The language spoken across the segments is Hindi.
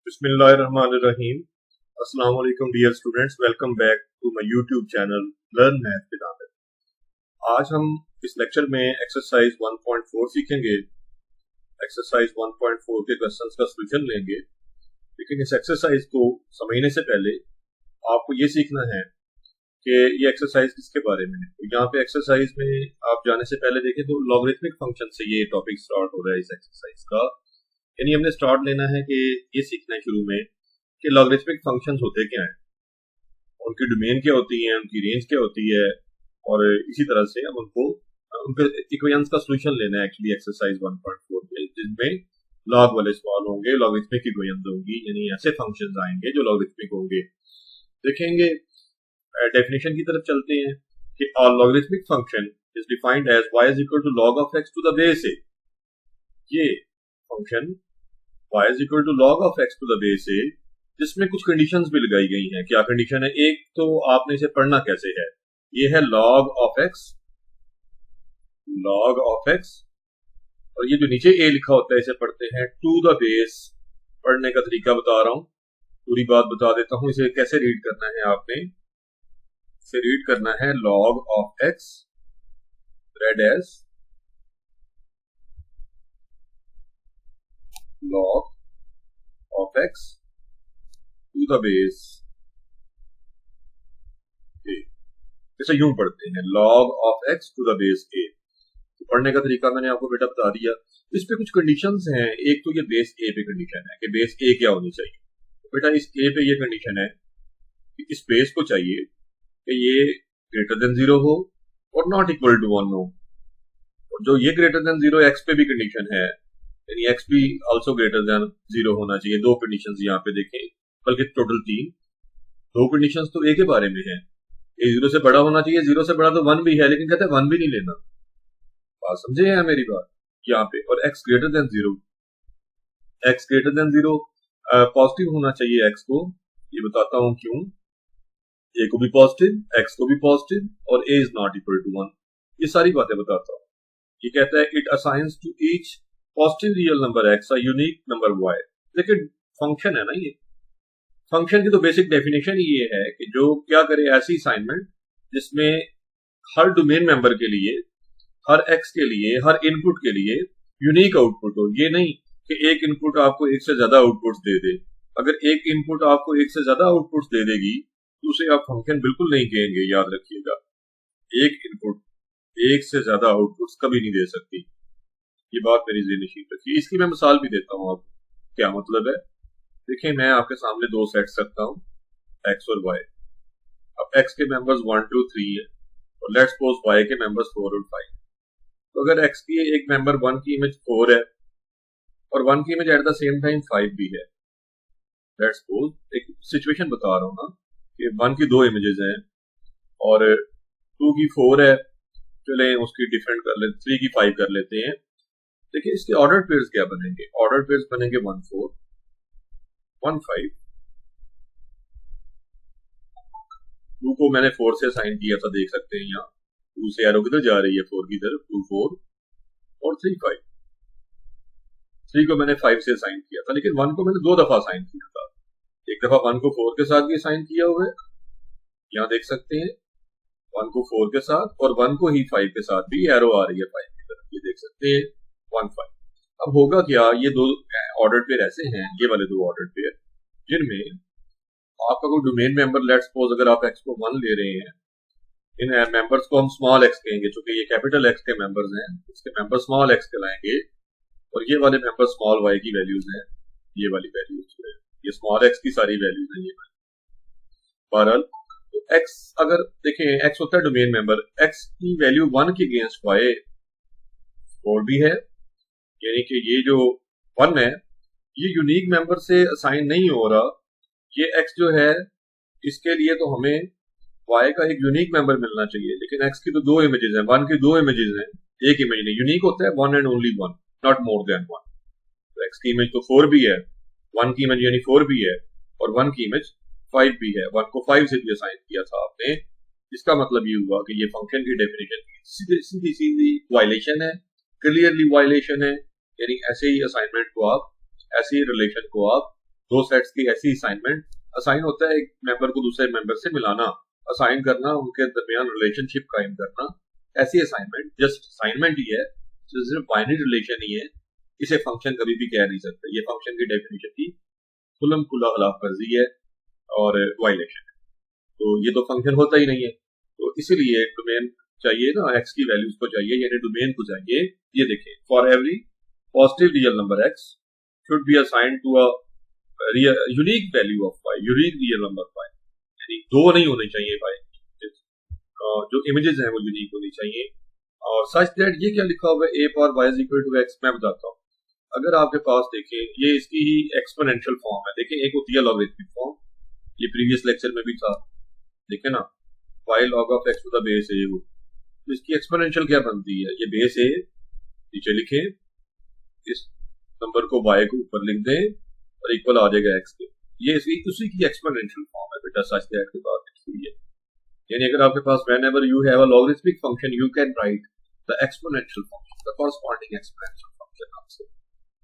बिस्मिल्लाहिर्रहमानिर्रहीम। अस्सलाम वालेकुम dear students, welcome back to my YouTube channel learn math with Aamir. आज हम इस लेक्चर में एक्सरसाइज 1.4 सीखेंगे। एक्सरसाइज 1.4 के क्वेश्चंस का सॉल्यूशन लेंगे, लेकिन इस एक्सरसाइज को समझने से पहले आपको ये सीखना है कि ये एक्सरसाइज किसके बारे में है। तो यहाँ पे एक्सरसाइज में आप जाने से पहले देखें तो लॉगरिथमिक फंक्शन से ये टॉपिक स्टार्ट हो रहा है इस एक्सरसाइज का। यानी हमने स्टार्ट लेना है कि ये सीखना है शुरू में कि लॉगरिथमिक फंक्शंस होते क्या हैं, उनकी डोमेन क्या होती है, उनकी रेंज क्या होती है, और इसी तरह से हम उनके इक्वेशंस का सॉल्यूशन लेना है एक्चुअली एक्सरसाइज 1.4 में, जिसमें लॉग वाले सवाल होंगे, लॉगरिथमिक इक्वेशंस होंगी, यानी ऐसे फंक्शंस आएंगे जो लॉगरिथमिक होंगे। देखेंगे डेफिनेशन की तरफ चलते हैं कि a logarithmic function is defined as y is equal to log of x to the base a। ये function y is equal to log of x to the base a, जिसमें कुछ कंडीशंस भी लगाई गई हैं। क्या कंडीशन है? एक तो आपने इसे पढ़ना कैसे है, ये है log of x, log of x, और ये जो नीचे a लिखा होता है इसे पढ़ते हैं टू द बेस। पढ़ने का तरीका बता रहा हूं, पूरी बात बता देता हूं। इसे कैसे रीड करना है आपने, इसे रीड करना है log of x read as log of x to the base a। इसे यूं पढ़ते हैं log of x to the base a। तो पढ़ने का तरीका मैंने आपको बेटा बता दिया। इस पे कुछ कंडीशंस हैं। एक तो ये बेस a पे कंडीशन है कि बेस a क्या होनी चाहिए। तो बेटा इस a पे ये कंडीशन है कि इस बेस को चाहिए कि ये ग्रेटर देन 0 हो और नॉट इक्वल टू 1 हो। और जो ये ग्रेटर देन 0 x पे भी कंडीशन है, यानी x भी आल्सो ग्रेटर देन 0 होना चाहिए। दो कंडीशंस यहाँ पे देखें, बल्कि टोटल 3। दो कंडीशंस तो a के बारे में है, a 0 से बड़ा होना चाहिए, 0 से बड़ा तो 1 भी है, लेकिन कहते हैं 1 भी नहीं लेना। बात समझे हैं मेरी बात यहाँ पे। और x greater than 0, x greater than 0 positive होना चाहिए x को। ये बताता हूं क्यों। a को भी पॉजिटिव, x को भी पॉजिटिव, और a is not equal to 1। ये सारी बातें बताता हूं। ये कहता है it assigns to each positive real number x a unique number y। लेकिन फंक्शन है ना, ये फंक्शन की तो बेसिक डेफिनेशन ही ये है कि जो क्या करे ऐसी असाइनमेंट जिसमें हर डोमेन मेंबर के लिए, हर x के लिए, हर इनपुट के लिए यूनिक आउटपुट हो। ये नहीं कि एक इनपुट आपको एक से ज्यादा आउटपुट्स दे दे। अगर एक इनपुट आपको एक से ज्यादा आउटपुट्स दे देगी तो उसे आप फंक्शन बिल्कुल नहीं कहेंगे, याद रखिएगा। एक इनपुट एक से ज्यादा आउटपुट्स कभी नहीं दे सकती, ये बात मेरी ज़हन-नशीन रखिए। इसकी मैं मिसाल भी देता हूँ आपको, क्या मतलब है। देखिए मैं आपके सामने दो सेट्स रखता हूँ, x और y। अब x के मेंबर्स 1 2 3 है और लेट्स सपोज y के मेंबर्स 4 और 5। तो अगर x की एक मेंबर 1 की इमेज 4 है और 1 की image at the same time 5 भी है, लेट्स सपोज एक सिचुएशन बता रहा हूँ ना कि 1 की दो इमेजेस हैं और 2 की 4 है, चले उसकी डिफरेंट कर लेते, 3 की 5 कर लेते हैं। देखिए इसके ऑर्डर पेयर्स क्या बनेंगे। ऑर्डर पेयर्स बनेंगे 1 4 1 5। 2 को मैंने 4 से असाइन किया था, देख सकते हैं यहाँ 2 से एरो किधर जा रही है, 4 की तरफ, 2 4 और 3 5। 3 को मैंने 5 से असाइन किया था, लेकिन 1 को मैंने दो दफा असाइन किया था। एक दफा 1 को 4 के साथ भी असाइन किया हुआ है, यहाँ देख सकते हैं 1 को 4 के साथ, और 1 को ही 5 के साथ भी एरो आ रही है 5 की तरफ, ये देख सकते हैं 1 5। अब होगा क्या, ये दो ऑर्डर पेयर ऐसे हैं, ये वाले दो ऑर्डर पेयर, जिनमें आपका कोई डोमेन मेंबर, लेट्स सपोज अगर आप x को 1 ले रहे हैं, इन मेंबर्स को हम स्मॉल x कहेंगे, चूंकि ये कैपिटल x के मेंबर्स हैं, इसके मेंबर स्मॉल x कहलाएंगे, और ये वाले मेंबर स्मॉल y की वैल्यूज हैं। ये वाली वैल्यूज है, ये स्मॉल x की सारी वैल्यूज हैं। ये बहरहाल तो x अगर देखें, x होता है डोमेन मेंबर, x की वैल्यू 1 के अगेंस्ट y 4 भी है, यानी कि ये जो 1 है ये यूनिक मेंबर से असाइन नहीं हो रहा। ये x जो है इसके लिए तो हमें y का एक यूनिक मेंबर मिलना चाहिए, लेकिन x की तो दो इमेजेस हैं, 1 की दो इमेजेस हैं, एक इमेज नहीं। यूनिक होता है 1 and only 1, not more than 1। तो x की इमेज तो 4 भी है, 1 की इमेज यानी 4 भी है, और 1 की इमेज 5 भी है। 1 को 5 से भी असाइन किया था आपने। इसका मतलब ये हुआ कि ये फंक्शन की डेफिनेशन सीधी सीधी वायलेशन है, क्लियरली वायलेशन है। यानी ऐसे ही असाइनमेंट को आप, ऐसे ही रिलेशन को आप दो सेट्स की ऐसी असाइनमेंट, असाइन होता है एक मेंबर को दूसरे मेंबर से मिलाना, असाइन करना, उनके दरमियान रिलेशनशिप कायम करना, ऐसी असाइनमेंट जस्ट असाइनमेंट ही है, सिर्फ बाइनरी रिलेशन ही है, इसे फंक्शन कभी भी कह नहीं सकते। ये फंक्शन की डेफिनेशन की खुल्लम खुला खिलाफ वर्जी है और वायलेशन है, तो ये तो फंक्शन होता ही नहीं है। तो इसीलिए डोमेन चाहिए ना, एक्स की वैल्यूज को चाहिए, यानी डोमेन को चाहिए। ये देखें, for every positive real number x should be assigned to a unique value of y, unique real number y, यानी दो नहीं होने चाहिए वाई, जो इमेजेस हैं वो यूनिक होनी चाहिए। और सच दैट, ये क्या लिखा हुआ है, a power y is equal to x, मैं बताता हूँ। अगर आपके पास देखें, ये इसकी ही एक्सपोनेंशियल फॉर्म है। देखें, एक होती है लॉगरिथमिक फॉर्म, ये प्रीवियस लेक्चर में भी था, देखें ना, y log of x to the base a, वो तो इसकी एक्सपोनेंशियल क्या बनती है, ये बेस ए नीचे लिखे, इस नंबर को वाई को ऊपर लिख दें और इक्वल आ जाएगा एक्स के। ये इसकी उसी की एक्सपोनेंशियल फॉर्म है बेटा, सच दैट के बाद लिखी है। यानी अगर आपके पास whenever you have a logarithmic function you can write the exponential function, the corresponding exponential function। आपसे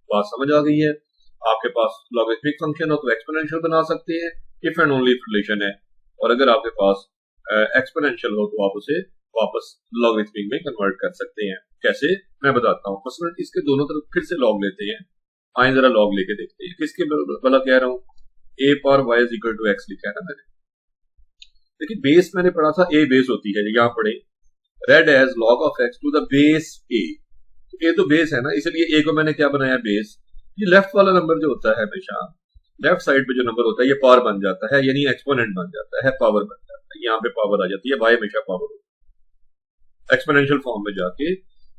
बात समझ आ गई है? आपके पास logarithmic function हो तो exponential बना सकते हैं, if and only if relation है, और अगर आपके पास exponential हो तो आप उसे वापस logarithmic में कन्वर्ट कर सकते हैं। कैसे, मैं बताता हूँ। मसलन इसके दोनों तरफ फिर से log लेते हैं, आए जरा log लेके देखते हैं। किसके भला कह रहा हूँ, a power y is equal to x लिखा है ना मैंने। देखिए, बेस मैंने पढ़ा था, ए बेस होती है, यहाँ पढ़े read as log of x to the base a. A तो बेस है ना, इसलिए ए को मैंने क्या बनाया, बेस। ये लेफ्ट वाला नंबर जो होता है, हमेशा लेफ्ट साइड पे जो नंबर होता है ये पावर बन जाता है, यानी एक्सपोनेंट बन जाता है, पावर बन जाता है, यहाँ पे पावर आ जाती है, वाई हमेशा पावर होती है। एक्सपोनेंशियल फॉर्म में जाके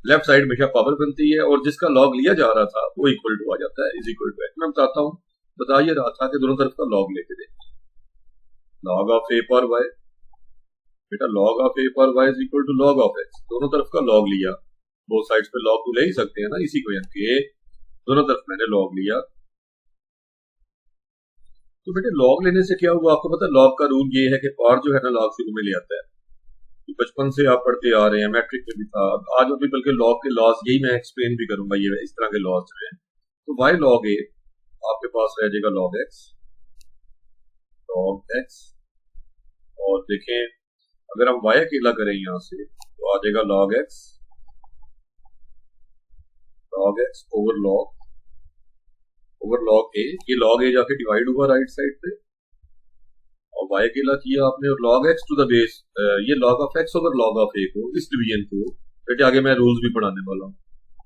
लेफ्ट साइड हमेशा पावर बनती है, और जिसका लॉग लिया जा रहा था वो इक्वल टू आ जाता है, इज इक्वल टू एक्स। मैं बताता हूँ, बता ये रहा था कि दोनों तरफ का लॉग लेके देखो, log of a पर y, बेटा log of a पर y is equal to log of x, दोनों तरफ का log लिया, दो साइड्स पे log तो ले ही सकते हैं ना, इसी को यानी कि दोनों तरफ मैंने log लिया। तो बेटे log लेने से क्या हुआ, आपको पता है log का रूल ये है कि पावर जो है ना log शुरू में ले आता है, तो बचपन से आप पढ़ते आ रहे हैं, मैट्रिक में भी था, आज भी, बल्कि log के लॉज यही मैं एक्सप्लेन भी करूंगा, ये इस तरह के लॉज जो है। तो y log a आपके पास रह जाएगा log x, और देखें अगर हम y अकेला करें यहां से तो आ जाएगा log x over log a। ये log a जाके डिवाइड हुआ राइट साइड पे, और y अकेला किया आपने, और log x to the base, ये log of x over log of a को, इस डिवीजन को बेटे आगे मैं रूल्स भी पढ़ाने वाला हूँ,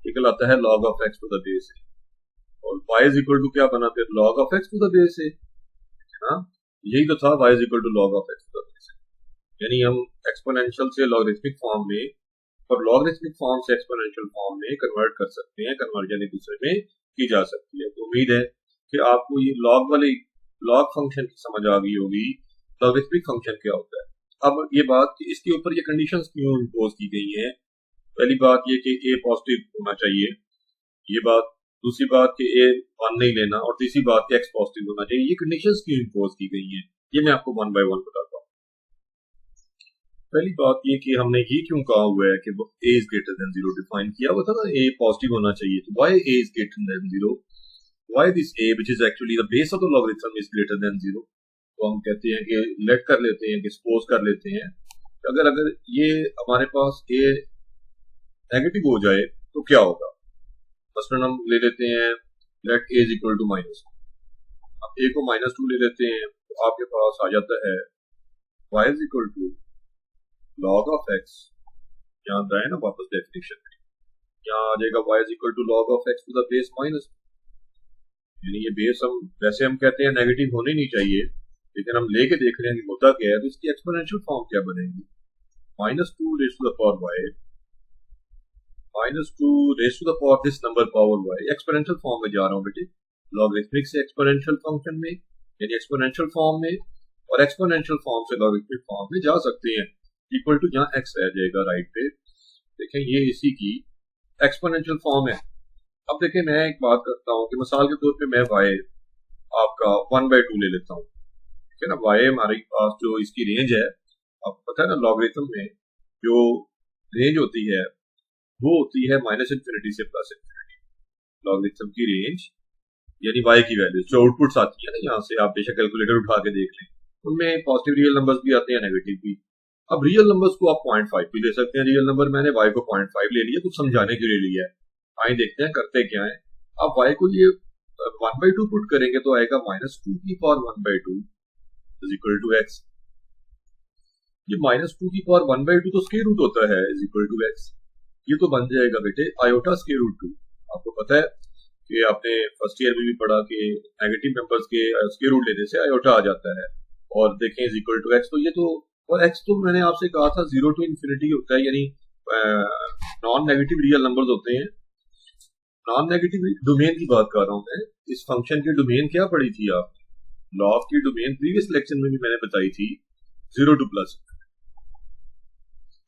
ये कहलाता है log of x to the base a, और y इज इक्वल टू क्या बनाते हैं, log of x to the base a। हाँ, यही तो था, y is equal to log of x to the base a, यानी हम एक्सपोनेंशियल से लॉगरिथमिक फॉर्म में और लॉगरिथमिक फॉर्म से एक्सपोनेंशियल फॉर्म में कन्वर्ट कर सकते हैं, कन्वर्जन एक दूसरे में की जा सकती है। तो उम्मीद है कि आपको ये लॉग वाली लॉग फंक्शन की समझ आ गई होगी, लॉगरिथमिक फंक्शन क्या होता है। अब ये बात कि इसके ऊपर ये कंडीशंस क्यों इम्पोज की गई हैं, पहली बात ये कि ए पॉजिटिव होना चाहिए, ये बात, दूसरी बात कि ए 1 नहीं लेना, और तीसरी बात कि एक्स पॉजिटिव होना चाहिए। ये कंडीशंस क्यों इम्पोज की गई हैं, ये मैं आपको 1 बाय 1 बताता हूँ। पहली बात ये कि हमने ये क्यों कहा हुआ है कि a is greater than 0 define किया हुआ था ना, a पॉजिटिव होना चाहिए, तो why a is greater than 0, why this a which is actually the base of the logarithm is greater than 0। तो हम कहते हैं कि लेट कर लेते हैं, कि सपोज कर लेते हैं, अगर ये हमारे पास a नेगेटिव हो जाए तो क्या होगा। मसलन हम ले लेते हैं let a is equal to -2, अब a को -2 ले लेते हैं, तो आपके पास आ जाता है y is equal to log of x, यहाँ जाए ना वापस डेफिनेशन में, यहाँ आ जाएगा y is equal to log of x to the base -2, यानी ये बेस हम वैसे हम कहते हैं नेगेटिव होनी नहीं चाहिए, लेकिन हम लेके देख रहे हैं कि होता क्या है, तो इसकी एक्सपोनेंशियल फॉर्म क्या बनेगी, -2 raise to the power y, -2 raise to the पावर this number power y, exponential form में जा रहा हूँ बेटे, लॉगरिथमिक से एक्सपोनेंशियल फंक्शन में, यानी एक्सपोनेंशियल फॉर्म में, और एक्सपोनेंशियल फॉर्म से लॉगरिथमिक फॉर्म में जा सकते हैं। इक्वल टू जहाँ x रह जाएगा राइट पे, देखें ये इसी की एक्सपोनेंशियल फॉर्म है। अब देखें मैं एक बात करता हूँ कि मिसाल के तौर पे मैं y आपका 1/2 ले लेता हूँ, ठीक है ना, y हमारे पास जो इसकी रेंज है, आपको पता है ना लॉगरिथम में जो रेंज होती है वो होती है -∞ से +∞। लॉगरिथम की रेंज यानी y की वैल्यूज जो आउटपुट्स आती है ना, यहाँ से आप बेशक कैलकुलेटर उठा के देख लें, उनमें पॉजिटिव रियल नंबर्स भी आते हैं, नेगेटिव भी। अब रियल नंबर्स को आप 0.5 भी ले सकते हैं। रियल नंबर मैंने y को 0.5 ले लिया, कुछ समझाने के लिए लिया है। आइए देखते हैं करते क्या है। आप y को ये 1/2 पुट करेंगे तो आएगा -2 की power 1/2 is equal to x। ये -2 की पावर 1/2 तो स्क्वायर रूट होता है इज इक्वल टू x। ये तो बन जाएगा बेटे आयोटा स्क्वायर रूट 2। आपको पता है कि आपने फर्स्ट ईयर में भी पढ़ा कि नेगेटिव नंबर्स के स्क्वायर रूट लेने से आयोटा आ जाता है। और देखें इज इक्वल टू x, तो ये तो, और x तो मैंने आपसे कहा था 0 to infinity होता है, यानी नॉन नेगेटिव रियल नंबर्स होते हैं। नॉन नेगेटिव डोमेन की बात कर रहा हूं मैं। इस फंक्शन की डोमेन क्या पढ़ी थी आप? लॉग की डोमेन प्रीवियस लेक्चर में भी मैंने बताई थी, 0 to प्लस।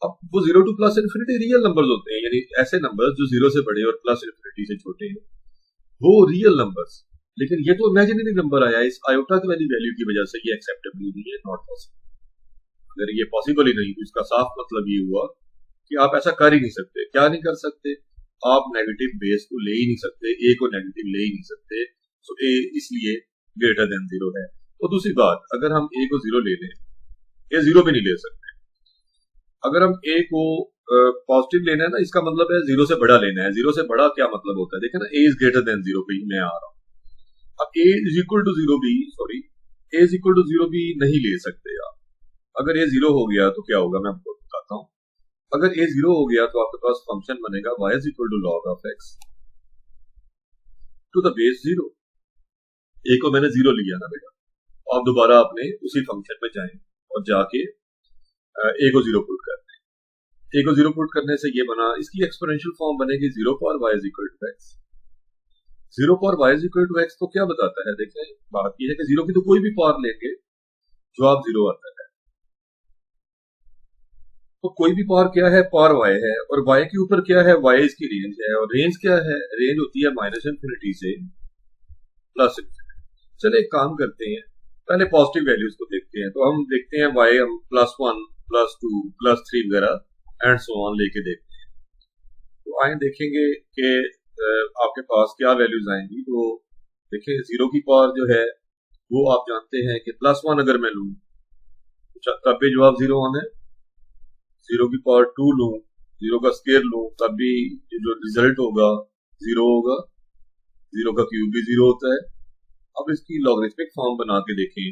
अब वो 0 to plus infinity real numbers होते हैं, यानी ऐसे नंबर्स जो 0 से बड़े और प्लस इन्फिनिटी से छोटे हैं, वो रियल नंबर्स। लेकिन ये तो इमेजिनरी नंबर आया, इस आयोटा की वाली वैल्यू की वजह से ये एक्सेप्टेबल नहीं है, नॉट पॉसिबल। अगर ये पॉसिबल ही नहीं तो इसका साफ मतलब ये हुआ कि आप ऐसा कर ही नहीं सकते। क्या नहीं कर सकते? आप नेगेटिव बेस को ले ही नहीं सकते, ए को नेगेटिव ले ही नहीं सकते। सो ए इसलिए ग्रेटर देन 0 है। और दूसरी बात, अगर हम ए को 0 ले लें, ए 0 भी नहीं ले सकते। अगर हम ए को पॉजिटिव लेना है ना, इसका मतलब है 0 से बड़ा लेना है। 0 से बड़ा क्या मतलब होता है? देखिए ना, ए इज ग्रेटर देन 0 पे मैं आ रहा हूं। अब ए इज इक्वल टू 0 भी, sorry, a is equal to 0 भी नहीं ले सकते आप। अगर ए 0 हो गया तो क्या होगा, मैं आपको बताता हूं। अगर ए 0 हो गया तो आपके पास फंक्शन बनेगा y is equal to log of x to the base 0। A को मैंने 0 लिया ना बेटा, अब दोबारा आपने उसी फंक्शन में जाएं और जाके ए को 0 पुट कर दें। ए को 0 पुट करने से ये बना, इसकी एक्सपोनेंशियल फॉर्म बनेगी 0 power y is equal to x। 0 power y is equal to x तो क्या बताता है? देखें, बात यह है कि 0 की तो कोई भी पावर लेंगे, जवाब 0 आता है। तो कोई भी पावर क्या है? पावर y है, और y के ऊपर क्या है? y इसकी रेंज है, और रेंज क्या है? रेंज होती है -इन्फिनिटी से प्लस इन्फिनिटी। चले एक काम करते हैं, पहले पॉजिटिव वैल्यूज को देखते हैं। तो हम देखते हैं y हम +1 +2 +3 वगैरह एंड सो ऑन लेके देखते हैं। तो आए देखेंगे कि आपके पास क्या वैल्यूज आएंगी। तो देखिए 0 की पावर जो है वो आप जानते हैं कि +1 अगर मैं लूं तब भी जवाब 0 आना है। 0 की पावर 2 लूं, 0 का स्क्वायर लूं, तब भी जो रिजल्ट होगा 0 होगा। 0 का क्यूब भी 0 होता है। अब इसकी लॉगरिथमिक फॉर्म बना के देखें,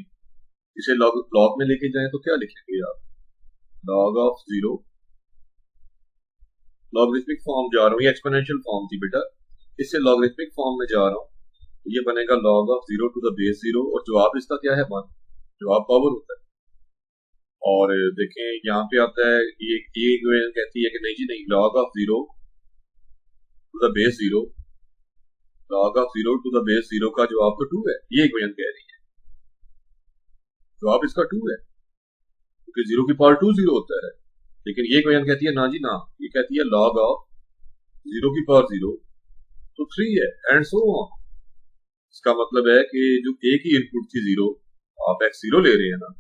इसे लॉग में लेके जाएं तो क्या लिखेंगे आप? लॉग ऑफ 0, लॉगरिथमिक फॉर्म जा रहा हूं, ये एक्सपोनेंशियल फॉर्म थी बेटा, इससे लॉगरिथमिक फॉर्म में जा रहा हूं, तो ये बनेगा log of 0 to the base 0, और जवाब इसका क्या है? 1। जवाब पावर होता है। और देखें यहाँ पे आता है ये कहती है कि नहीं जी नहीं, log of 0 to the base 0, log of 0 to the base 0 का जवाब तो 2 है। ये इक्वेशन कह रही है जवाब इसका 2 है, क्योंकि 0 की पावर 2 0 होता है। लेकिन ये इक्वेशन कहती है ना जी ना, ये कहती है लॉग ऑफ 0 की पावर 0 तो 3 है, एंड सो ऑन। इसका मतलब है कि जो एक ही इनपुट थी 0, आप x0 ले रहे हैं ना,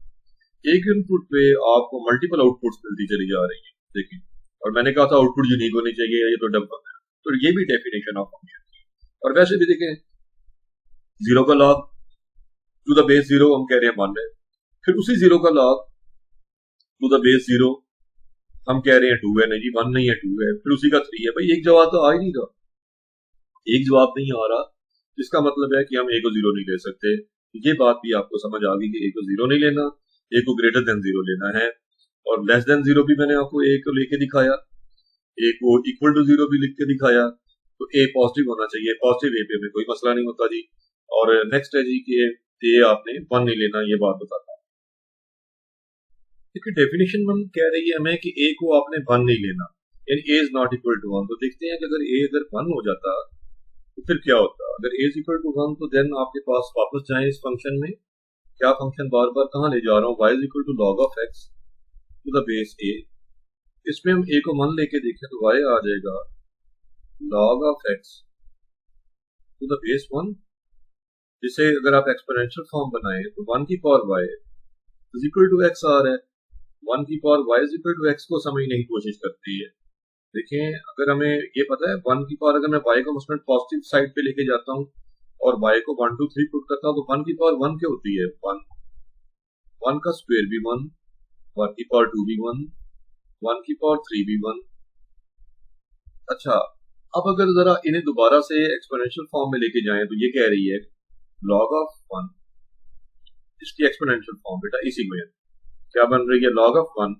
एक इनपुट पे आपको मल्टीपल आउटपुट्स मिलती चली जा रही है। देखिए, और मैंने कहा था आउटपुट यूनिक होनी चाहिए, ये तो डब है। तो ये भी डेफिनेशन ऑफ फंक्शन। और वैसे भी देखें 0 का लॉग टू द बेस 0 हम कह रहे हैं 1 है, फिर उसी 0 का लॉग टू द बेस 0 हम कह रहे हैं 2 है। नहीं जी 1 नहीं है, 2 है। फिर उसी का 3 है। भाई एक जवाब तो आ ही नहीं रहा, एक जवाब नहीं आ रहा, इसका मतलब है कि हम a को 0 नहीं ले सकते। ये बात भी आपको समझ आ गई कि a को 0 नहीं लेना, a को ग्रेटर देन 0 लेना है। और लेस देन 0 भी मैंने आपको a को लेके दिखाया, a को इक्वल टू 0 भी लिख के दिखाया। तो a पॉजिटिव होना चाहिए, पॉजिटिव a पे हमें कोई मसला नहीं होता जी। और नेक्स्ट है जी कि a आपने 1 नहीं लेना, ये बात बताता है। देखिए डेफिनेशन में कह रही है हमें कि a को आपने 1 नहीं लेना, यानी a is not equal to 1। तो देखते हैं कि अगर a अगर 1 हो जाता तो फिर क्या होता। अगर a इज इक्वल टू 1 तो देन आपके पास वापस जाएं इस फंक्शन में। क्या फंक्शन बार बार कहाँ ले जा रहा हूँ? y is equal to log of x to the base a। इसमें हम a को 1 लेके देखें तो y आ जाएगा log of x to the base 1। जिसे अगर आप एक्सपोनेंशियल फॉर्म बनाए तो 1 की power y is equal to x आ रहा है। 1 की power y is equal to x को समझने की कोशिश करती है। देखें, अगर हमें ये पता है 1 की पावर अगर मैं y को मसलन पॉजिटिव साइड पे लेके जाता हूँ और y को 1 2 3 पुट करता हूँ तो 1 की पावर 1 क्या होती है, 1, 1 का स्क्वायर भी 1, 1 की पावर 2 भी 1, 1 की पावर 3 भी 1। अच्छा, अब अगर जरा इन्हें दोबारा से एक्सपोनेंशियल फॉर्म में लेके जाएं तो ये कह रही है log ऑफ 1, इसकी एक्सपोनेंशियल फॉर्म बेटा इसी में क्या बन रही है, log of 1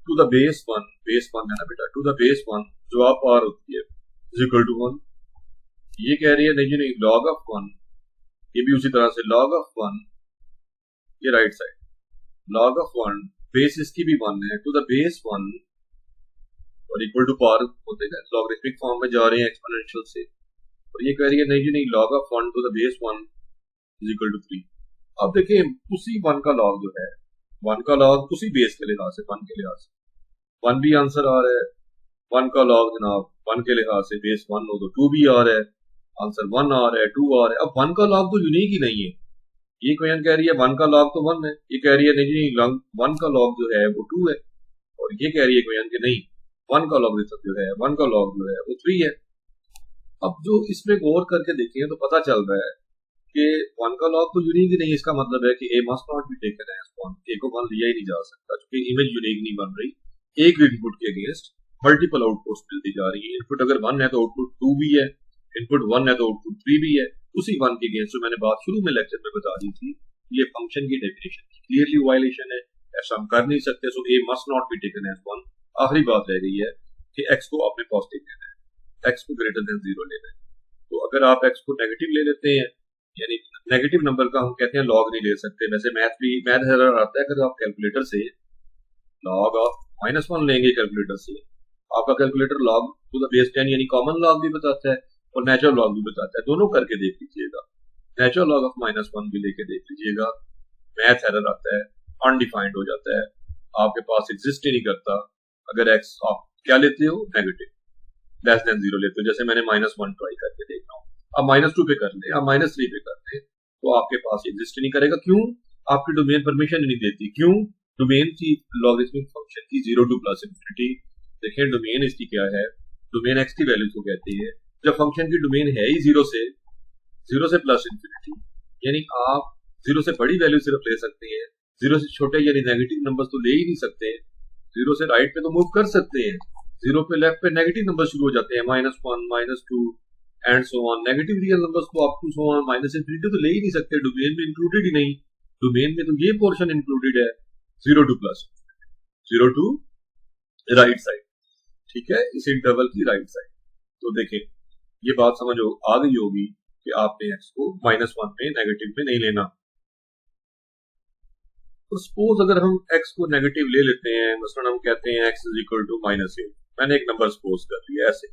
to the base 1, base 1 है ना बेटा, टू द बेस 1 जो आप पावर होती है इज इक्वल टू 1। ये कह रही है नहीं जी नहीं, log ऑफ 1, ये भी उसी तरह से log ऑफ 1, ये right side log of 1 base इसकी भी 1 है टू द बेस 1 और इक्वल टू पावर होते हैं, लॉगरिथमिक फॉर्म में जा रहे हैं एक्सपोनेंशियल से, और ये कह रही है नहीं जी नहीं, log of 1 to the base 1 is equal to 3। अब देखिए उसी 1 का log जो है, 1 का log उसी बेस के लिहाज से 1 के लिहाज से 1 भी आंसर आ रहा है, 1 का log जनाब 1 के लिहाज से बेस 1 हो तो 2 भी आ रहा है, आंसर 1 आ रहा है, 2 आ रहा है। अब 1 का log तो यूनिक ही नहीं है, ये क्वेश्चन कह रही है 1 का log तो 1 है, ये कह रही है नहीं जी 1 का log जो है वो 2 है, और ये कह रही है क्वेश्चन कि नहीं 1 का लॉगरिथम जो है 1 का log जो है वो 3 है। अब जो इसमें गौर करके देखें तो पता चल रहा है कि 1 का log तो यूनिक ही नहीं, इसका मतलब है कि a must not be taken as 1, a को 1 लिया ही नहीं जा सकता क्योंकि इमेज यूनिक नहीं बन रही, एक इनपुट के अगेंस्ट मल्टीपल आउटपुट्स मिलती जा रही है। इनपुट अगर 1 है तो आउटपुट 2 भी है, इनपुट 1 है तो आउटपुट 3 भी है, उसी 1 के अगेंस्ट जो मैंने बात शुरू में लेक्चर में बता दी थी, ये फंक्शन की डेफिनेशन की क्लियरली वायलेशन है, ऐसा हम कर नहीं सकते। सो a must not be taken as 1। आखिरी बात रह गई है कि x को आपने पॉजिटिव लेना है, x को ग्रेटर देन 0 लेना है। तो अगर आप x को नेगेटिव ले लेते हैं, यानी नेगेटिव नंबर का हम कहते हैं log नहीं ले सकते, वैसे मैथ एरर आता है, अगर आप कैलकुलेटर से log ऑफ -1 लेंगे कैलकुलेटर से, आपका calculator log to the base 10 यानी कॉमन log भी बताता है और नेचुरल log भी बताता है, दोनों करके देख लीजिएगा, नेचुरल log ऑफ -1 भी लेके देख लीजिएगा, मैथ एरर आता है, अनडिफाइंड हो जाता है, आपके पास एग्जिस्ट ही नहीं करता। अगर x आप क्या लेते हो, नेगेटिव लेस देन 0 लेते हो, जैसे मैंने -1 ट्राई करके देख रहा हूँ, अब -2 पे कर ले, अब -3 पे कर ले, तो आपके पास एग्जिस्ट नहीं करेगा। क्यों? आपकी डोमेन परमिशन नहीं देती। क्यों? डोमेन की लॉगरिथमिक फंक्शन की 0 टू प्लस इंफिनिटी, देखिए डोमेन इसकी क्या है, डोमेन x की वैल्यू को कहती है, जब फंक्शन की डोमेन है ही 0 से प्लस इंफिनिटी, यानी आप 0 से बड़ी वैल्यू सिर्फ ले सकते हैं, 0 से छोटे यानी नेगेटिव नंबर्स तो ले ही नहीं सकते। 0 से राइट पे तो मूव कर सकते हैं, 0 पे लेफ्ट पे नेगेटिव नंबर शुरू हो जाते हैं, -1 -2 and so on, negative real numbers को आप to so on minus infinity तो ले ही नहीं सकते, डोमेन में इंक्लूडेड ही नहीं। डोमेन में तो ये पोर्शन इंक्लूडेड है 0 to plus, 0 to right side, ठीक है, इस इंटरवल की राइट साइड। तो देखिए ये बात समझ आ गई होगी कि आपने x को -1 में नेगेटिव में नहीं लेना। तो सपोज अगर हम x को नेगेटिव ले लेते हैं, मसलन हम कहते हैं x इज इक्वल टू -8, मैंने एक नंबर सपोज कर लिया ऐसे,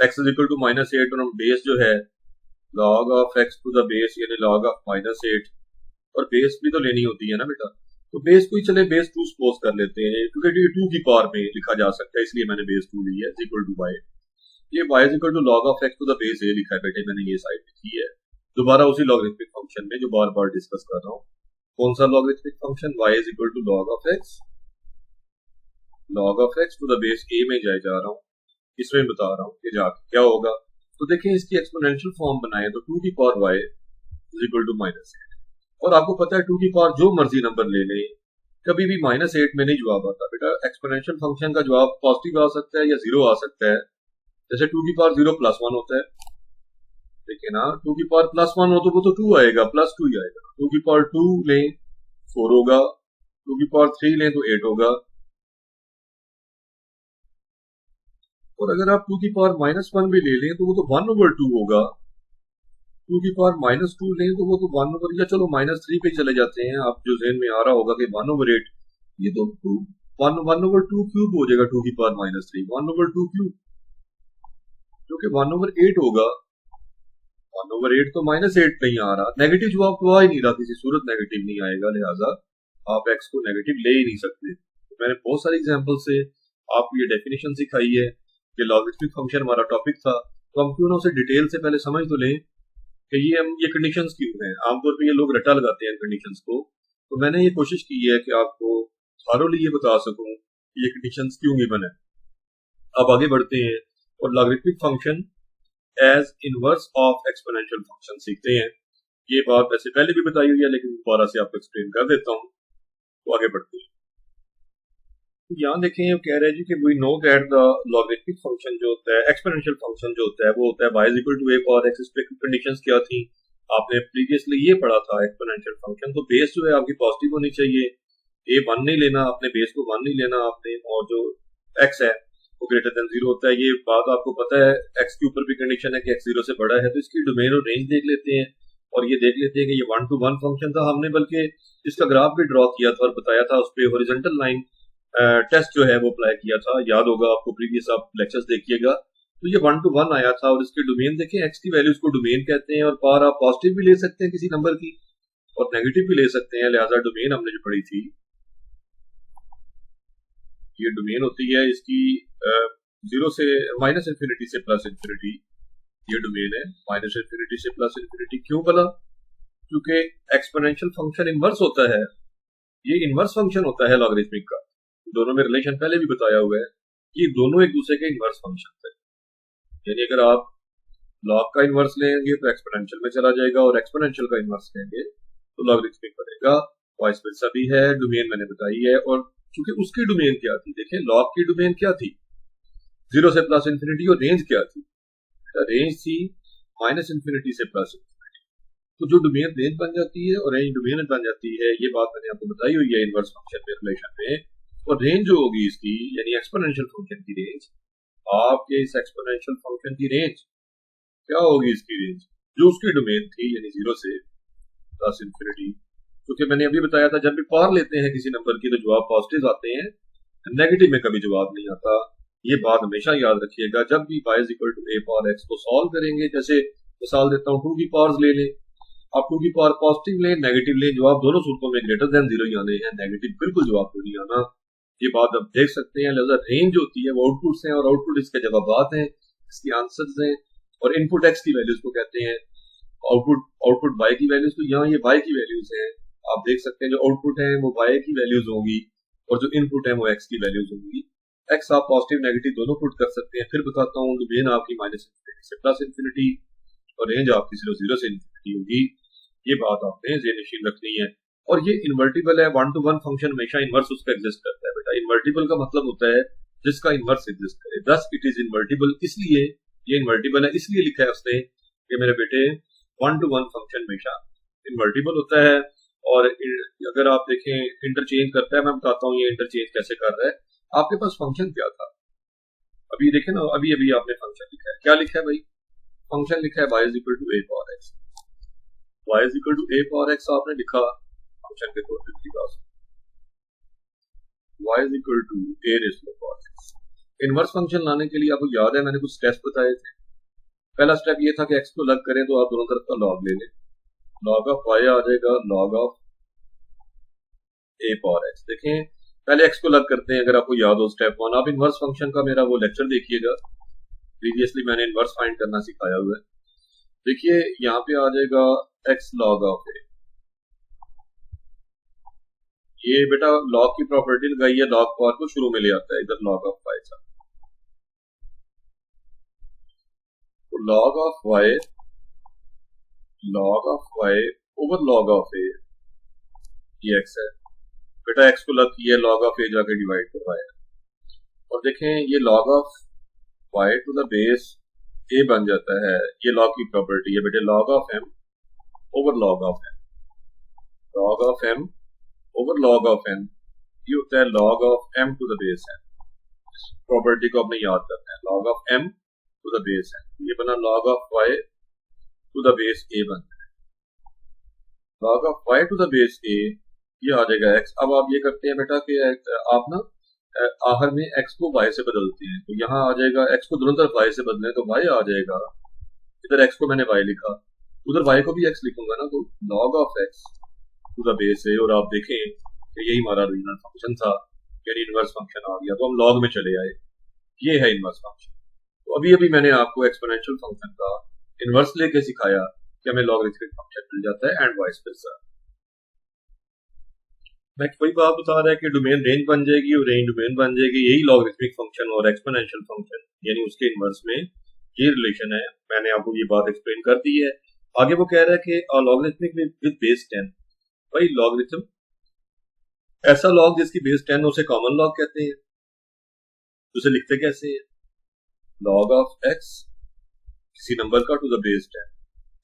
x इज इक्वल टू -8 और हम बेस जो है log of x to the base यानी log ऑफ -8, और बेस भी तो लेनी होती है ना बेटा, तो बेस को ही चले बेस 2 सपोज कर लेते हैं क्योंकि 2 की पावर में लिखा जा सकता है, इसलिए मैंने बेस 2 ली है, इज इक्वल टू y। ये y is equal to log of x to the base a लिखा है बेटे, मैंने ये साइड लिखी है, दोबारा उसी लॉगरिथमिक फंक्शन में जो बार बार डिस्कस कर रहा हूँ। कौन सा logarithmic function, y is equal to log of x to the base a में जा रहा हूँ, इसमें बता रहा हूँ कि जाके क्या होगा। तो देखिए इसकी एक्सपोनेंशियल फॉर्म बनाए तो 2 की power y is equal to -8, और आपको पता है 2 की पावर जो मर्जी नंबर ले लें कभी भी -8 में नहीं जवाब आता बेटा। एक्सपोनेंशियल फंक्शन का जवाब पॉजिटिव आ सकता है या 0 आ सकता है, जैसे 2 की पावर 0 + 1 होता है, देखिए ना 2 की पावर +1 हो तो वो तो 2 आएगा, +2 ही आएगा। 2 की पावर 2 लें 4 होगा, 2 की पावर 3 लें तो 8 होगा, और अगर आप 2 की पावर -1 भी ले लें तो वो तो 1/2 होगा, 2 की पावर -2 लें तो वो तो 1/, या चलो -3 पे चले जाते हैं, आप जो ज़हन में आ रहा होगा कि 1/8, ये तो 1/2 क्यूब हो जाएगा, 2 की पावर -3 1/2 क्यूब, जो कि 1/8 होगा। 1/8 तो -8 नहीं आ रहा, नेगेटिव जवाब तो आ ही नहीं रहा, किसी सूरत नेगेटिव नहीं आएगा, लिहाजा आप x को नेगेटिव ले ही नहीं सकते। तो मैंने बहुत सारी एग्जांपल से आपको ये डेफिनेशन सिखाई है कि लॉगरिथमिक फंक्शन हमारा टॉपिक था, तो हम क्यों ना उसे डिटेल से पहले समझ तो लें कि ये कंडीशंस क्यों हैं। आमतौर पे ये लोग रटा लगाते हैं कंडीशंस को, तो मैंने ये कोशिश की है कि आपको थारोली ये बता सकूं कि ये कंडीशंस क्यों गिवन है। अब आगे बढ़ते हैं, और logarithmic function as inverse of exponential function सीखते हैं। ये बात वैसे पहले भी बताई हुई है लेकिन दोबारा से आपको एक्सप्लेन कर देता हूँ, तो आगे बढ़ते हैं। यहाँ देखें ये कह रहे हैं जी कि we know that the logarithmic function जो होता है, एक्सपोनेंशियल फंक्शन जो होता है वो होता है y is equal to a और x। इस पे कंडीशंस क्या थी आपने प्रीवियसली ये पढ़ा था, एक्सपोनेंशियल फंक्शन तो बेस जो है आपकी पॉजिटिव होनी चाहिए, a 1 नहीं लेना आपने, बेस को 1 नहीं लेना आपने, और जो x है वो ग्रेटर देन 0 होता है। ये बात आपको पता है, x के ऊपर भी कंडीशन है कि x 0 से बड़ा है, तो इसकी डोमेन और रेंज देख लेते हैं और ये देख लेते हैं कि ये 1 to 1 फंक्शन था। हमने बल्कि इसका ग्राफ भी ड्रॉ किया था और बताया था, उस पर हॉरिजॉन्टल लाइन टेस्ट जो है वो अप्लाई किया था, याद होगा आपको, प्रीवियस आप लेक्चर्स देखिएगा। तो ये 1 to 1 आया था और इसके डोमेन देखें, x की वैल्यू इसको डोमेन कहते हैं, और पावर आप पॉजिटिव भी ले सकते हैं किसी नंबर की और नेगेटिव भी ले सकते हैं, लिहाजा डोमेन हमने जो पढ़ी थी ये डोमेन होती है इसकी 0 से माइनस इन्फिनिटी से प्लस इन्फिनिटी, ये डोमेन है माइनस इन्फिनिटी से प्लस इन्फिनिटी। क्यों बोला? क्योंकि एक्सपोनेंशियल फंक्शन इनवर्स होता है, ये इनवर्स फंक्शन होता है लॉगरिथमिक का, दोनों में रिलेशन पहले भी बताया हुआ है, ये दोनों एक दूसरे के इनवर्स फंक्शन है। यानी अगर आप लॉग का इनवर्स लेंगे तो एक्सपोनेंशियल में चला जाएगा और एक्सपोनेंशियल का इनवर्स लेंगे तो लॉगरिथमिक बनेगा। वाइस वर्सा भी है, डोमेन मैंने बताई है। और क्योंकि उसकी डोमेन क्या थी, देखें लॉग की डोमेन क्या थी, 0 से प्लस इन्फिनिटी, और रेंज क्या थी, रेंज थी माइनस इन्फिनिटी से प्लस इन्फिनिटी। तो जो डोमेन रेंज बन जाती है और रेंज डोमेन बन जाती है, ये बात मैंने आपको बताई हुई है इनवर्स फंक्शन में रिलेशन में। और रेंज जो होगी इसकी, यानी एक्सपोनेंशियल फंक्शन की रेंज, आपके इस एक्सपोनेंशियल फंक्शन की रेंज क्या होगी, इसकी रेंज जो उसकी डोमेन थी, यानी 0 से प्लस इन्फिनिटी। क्योंकि मैंने अभी बताया था, जब भी पावर लेते हैं किसी नंबर की तो जवाब पॉजिटिव आते हैं, नेगेटिव में कभी जवाब नहीं आता। ये बात हमेशा याद रखिएगा। जब भी y is equal to a power x को सॉल्व करेंगे, जैसे मिसाल देता हूँ 2 की पावर्स ले लें, आप 2 की पावर पॉजिटिव लें नेगेटिव लें, जवाब दोनों सूरतों में ग्रेटर देन 0 ही आने हैं, नेगेटिव बिल्कुल जवाब तो नहीं आना। ये बात आप देख सकते हैं। लिहाजा रेंज होती है वो आउटपुट्स हैं और आउटपुट इसके जवाबात हैं, इसके आंसर्स हैं, और इनपुट x की वैल्यूज को कहते हैं, आउटपुट y की वैल्यूज। तो यहाँ ये y की वैल्यूज हैं, आप देख सकते हैं जो आउटपुट है वो y की वैल्यूज होंगी और जो इनपुट है वो x की वैल्यूज होंगी। x आप पॉजिटिव नेगेटिव दोनों पुट कर सकते हैं। फिर बताता हूँ, डोमेन आपकी माइनस इन्फिनिटी से प्लस इन्फिनिटी और रेंज आपकी 0 से इन्फिनिटी होगी। ये बात आपने ज़हन रखनी है। और ये इन्वर्टिबल है, 1 to 1 फंक्शन हमेशा इनवर्स उसका एग्जिस्ट करता है बेटा। इन्वर्टिबल का मतलब होता है जिसका इनवर्स एग्जिस्ट करे, दस इट इज इन्वर्टिबल। इसलिए ये इन्वर्टिबल है, इसलिए लिखा है उसने कि मेरे बेटे 1 to 1 फंक्शन हमेशा इन्वर्टिबल होता है। और अगर आप देखें इंटरचेंज करता है, मैं बताता हूँ ये इंटरचेंज कैसे कर रहा है। आपके पास फंक्शन क्या था, अभी देखें ना, अभी अभी आपने फंक्शन लिखा है, क्या लिखा है भाई, फंक्शन लिखा है y is equal to a power x। y is equal to a power x आपने लिखा फंक्शन के तौर पर, y is equal to a raise to power x। Inverse function लाने के लिए आपको याद है मैंने कुछ स्टेप्स बताए थे। पहला स्टेप ये था कि x को अलग करें तो आप दोनों तरफ का लॉग ले लें, लॉग ऑफ y आ जाएगा log of a power x। देखें पहले x को अलग करते हैं, अगर आपको याद हो स्टेप 1। आप इनवर्स फंक्शन का मेरा वो लेक्चर देखिएगा, प्रीवियसली मैंने इनवर्स फाइंड करना सिखाया हुआ है। देखिए यहाँ पे आ जाएगा x लॉग ऑफ a, ये बेटा लॉग की प्रॉपर्टी लगाई है, लॉग पावर को शुरू में ले आता है, इधर लॉग ऑफ y था, तो log of y over log of a, ये x है बेटा। x को लग किया, लॉग ऑफ a जाके डिवाइड करवाया, और देखें ये log of y to the base a बन जाता है। ये लॉग की प्रॉपर्टी है बेटे, log of m over log of m, log of m over log of n, ये होता है log of m to the base n। Property को आपने याद करना है, log of m to the base n, ये बना log of y to the base a बनता है, log of y to the base a, ये आ जाएगा x। अब आप ये करते हैं बेटा कि आप ना आखिर में x को y से बदलते हैं, तो यहाँ आ जाएगा x को दोनों तरफ y से बदलें तो y आ जाएगा, इधर x को मैंने y लिखा, उधर y को भी x लिखूंगा ना, तो log of x to the base है। और आप देखें कि यही हमारा रीजनल फंक्शन था, यानी इनवर्स फंक्शन आ गया, तो हम log में चले आए, ये है इनवर्स फंक्शन। तो अभी अभी मैंने आपको एक्सपोनेंशियल फंक्शन का इनवर्स लेके सिखाया कि हमें लॉगरिथमिक फंक्शन मिल जाता है एंड वाइस वर्सा। मैं कोई बात बता रहा है कि डोमेन रेंज बन जाएगी और रेंज डोमेन बन जाएगी, यही लॉगरिथमिक फंक्शन और एक्सपोनेंशियल फंक्शन यानी उसके इनवर्स में ये रिलेशन है, मैंने आपको ये बात एक्सप्लेन कर दी है। आगे वो कह रहा है कि लॉगरिथमिक विद बेस 10। भाई लॉगरिथम ऐसा लॉग जिसकी बेस 10 उसे कॉमन लॉग कहते हैं। उसे लिखते कैसे है? लॉग ऑफ एक्स किसी नंबर का टू द बेस 10,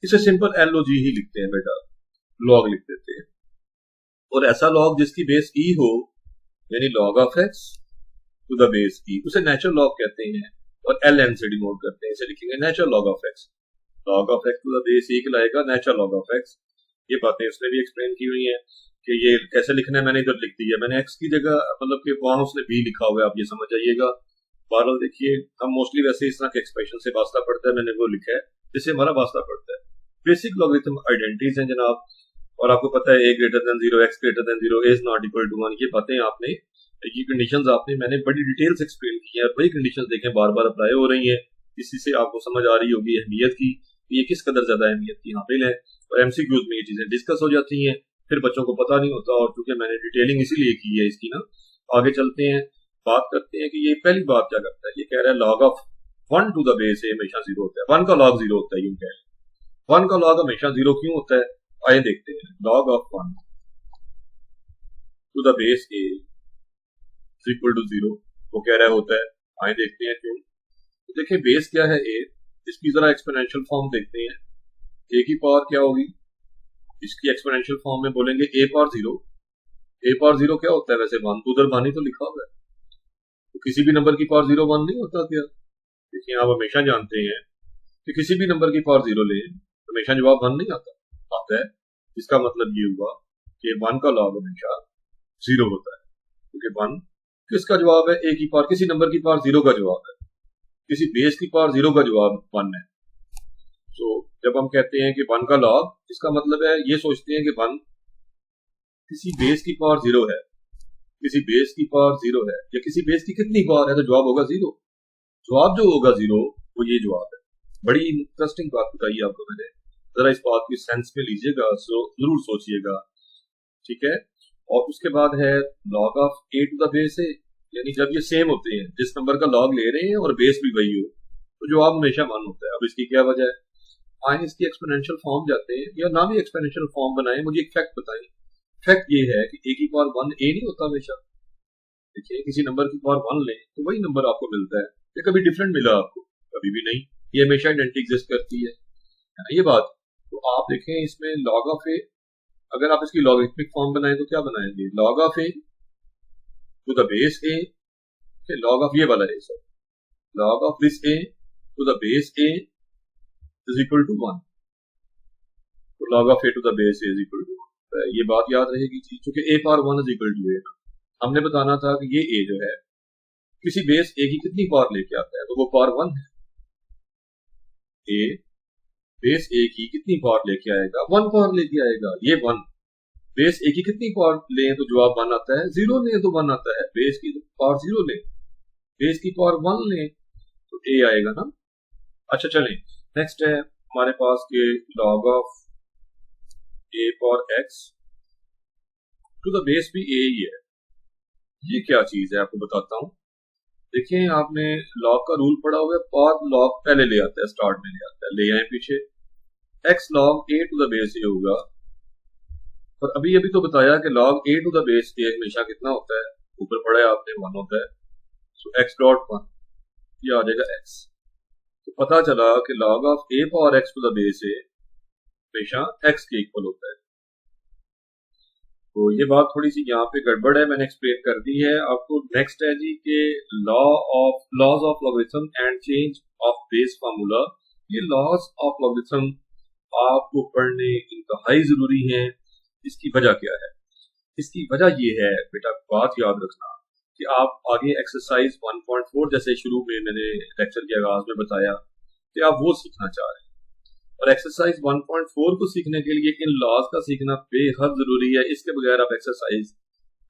इसे सिंपल LOG ही लिखते हैं बेटा, लॉग लिख देते हैं। और ऐसा लॉग जिसकी बेस ई हो, यानी log of x to the base e, उसे नेचुरल लॉग कहते हैं और LN से डिनोट करते हैं। इसे लिखेंगे natural log of x. Log of x to the base e कहलाएगा नेचुरल लॉग ऑफ एक्स। ये बातें उसने भी एक्सप्लेन की हुई हैं कि ये कैसे लिखना है। मैंने इधर लिख दिया, मैंने एक्स की जगह मतलब कि वहां उसने बी लिखा हुआ है, आप ये समझ जाइएगा। बहरहाल देखिए, हम मोस्टली वैसे इस तरह के एक्सप्रेशन से वास्ता पड़ता है, मैंने वो लिखा है जिससे हमारा वास्ता पड़ता है। बेसिक लॉगरिथम आइडेंटिटीज हैं जनाब, और आपको पता है a greater than 0, x greater than 0 is not equal to 1। ये बातें आपने, ये कंडीशंस आपने मैंने बड़ी डिटेल से एक्सप्लेन की है, और वही कंडीशंस देखें बार बार अप्लाई हो रही हैं। इसी से आपको समझ आ रही होगी अहमियत की, ये किस कदर ज्यादा अहमियत की हामिल है। और MCQs में ये चीजें डिस्कस हो जाती हैं, फिर बच्चों को पता नहीं होता। और चूंकि मैंने डिटेलिंग इसीलिए की है इसकी ना, आगे चलते हैं, बात करते हैं कि ये पहली बात क्या करता है। ये कह रहा है log of 1 to the base a हमेशा 0 होता है। 1 का लॉग 0 होता है, यूं कह रहे हैं। 1 का लॉग हमेशा 0 क्यों होता है? आइए देखते हैं। Log of 1 to the base a equal to 0 वो कह रहा होता है। आइए देखते हैं क्यों। तो देखिए बेस क्या है ए, इसकी जरा एक्सपोनेंशियल फॉर्म देखते हैं। ए की पावर क्या होगी? इसकी एक्सपोनेंशियल फॉर्म में बोलेंगे a पावर 0। a पावर 0 क्या होता है वैसे? 1 तो उधर 1 ही तो लिखा हुआ है, तो किसी भी नंबर की पावर 0 1 नहीं होता क्या? देखिए आप हमेशा जानते हैं कि किसी भी नंबर की पावर 0 ले हमेशा जवाब 1 नहीं आता है। इसका मतलब ये हुआ कि 1 का लॉग हमेशा 0 होता है, क्योंकि 1 किसका जवाब है? a की पावर, किसी नंबर की पावर 0 का जवाब है, किसी बेस की पावर 0 का जवाब 1 है। तो जब हम कहते हैं कि 1 का लॉग, इसका मतलब है ये सोचते हैं कि 1 किसी बेस की पावर 0 है, किसी बेस की पावर 0 है, या किसी बेस की कितनी पावर है, तो जवाब होगा 0। जवाब जो होगा 0 वो ये जवाब है। बड़ी इंटरेस्टिंग बात बताई आपको मैंने, जरा इस बात की सेंस में लीजिएगा, सो जरूर सोचिएगा, ठीक है। और उसके बाद है log of a to the base a, यानी जब ये सेम होते हैं, जिस नंबर का लॉग ले रहे हैं और बेस भी वही हो, तो जवाब हमेशा 1 होता है। अब इसकी क्या वजह है? आए इसकी एक्सपोनेंशियल फॉर्म जाते हैं, या ना भी एक्सपोनेंशियल फॉर्म बनाए, मुझे एक फैक्ट बताएं। फैक्ट ये है कि a की पावर 1 a नहीं होता हमेशा। देखिए किसी नंबर की पावर 1 लें तो वही नंबर आपको मिलता है, या कभी डिफरेंट मिला आपको? कभी भी नहीं, ये हमेशा आइडेंटिटी एग्जिस्ट करती है ना ये बात। तो आप देखें इसमें लॉग ऑफ ए, अगर आप इसकी लॉगरिथमिक फॉर्म बनाएं तो क्या बनाएंगे? Log of a to the base a, log of ये वाला है sir, log of this a to the base a is equal to 1। तो log of a to the base a is equal to 1, ये बात याद रहेगी चीज, क्योंकि a power 1 is equal to a. हमने बताना था कि ये a जो है किसी बेस a की कितनी पावर लेके आता है, तो वो पावर 1 है। a बेस a की कितनी पावर लेके आएगा? 1 पावर लेके आएगा। ये 1 बेस a की कितनी पावर लें तो जवाब 1 आता है? 0 लें तो 1 आता है। बेस की पावर 0 लें, बेस की पावर 1 लें तो a आएगा ना। अच्छा चलें, नेक्स्ट है हमारे पास के log of a power x to the base भी a ही है। ये क्या चीज है आपको बताता हूं। देखिए आपने लॉग का रूल पढ़ा हुआ है, पावर लॉग पहले ले आता है, स्टार्ट में ले आता है, ले आए पीछे। x log a to the base a होगा, और अभी अभी तो बताया कि log a to the base a हमेशा कितना होता है? ऊपर पढ़ा है आपने, 1 होता है। सो x डॉट 1 ये आ जाएगा x। तो पता चला कि log of a power x to the base a हमेशा x के इक्वल होता है। तो ये बात थोड़ी सी यहाँ पे गड़बड़ है, मैंने एक्सप्लेन कर दी है आपको। नेक्स्ट है जी के laws of logarithm and change of base formula. ये लॉज ऑफ लॉगरिथम आपको पढ़ने इंतहाई जरूरी है। इसकी वजह क्या है? इसकी वजह ये है बेटा, बात याद रखना कि आप आगे एक्सरसाइज 1.4 जैसे शुरू में मैंने लेक्चर के आगाज में बताया कि आप वो सीखना चाह रहे हैं, और एक्सरसाइज 1.4 को सीखने के लिए इन लॉज का सीखना बेहद जरूरी है। इसके बगैर आप एक्सरसाइज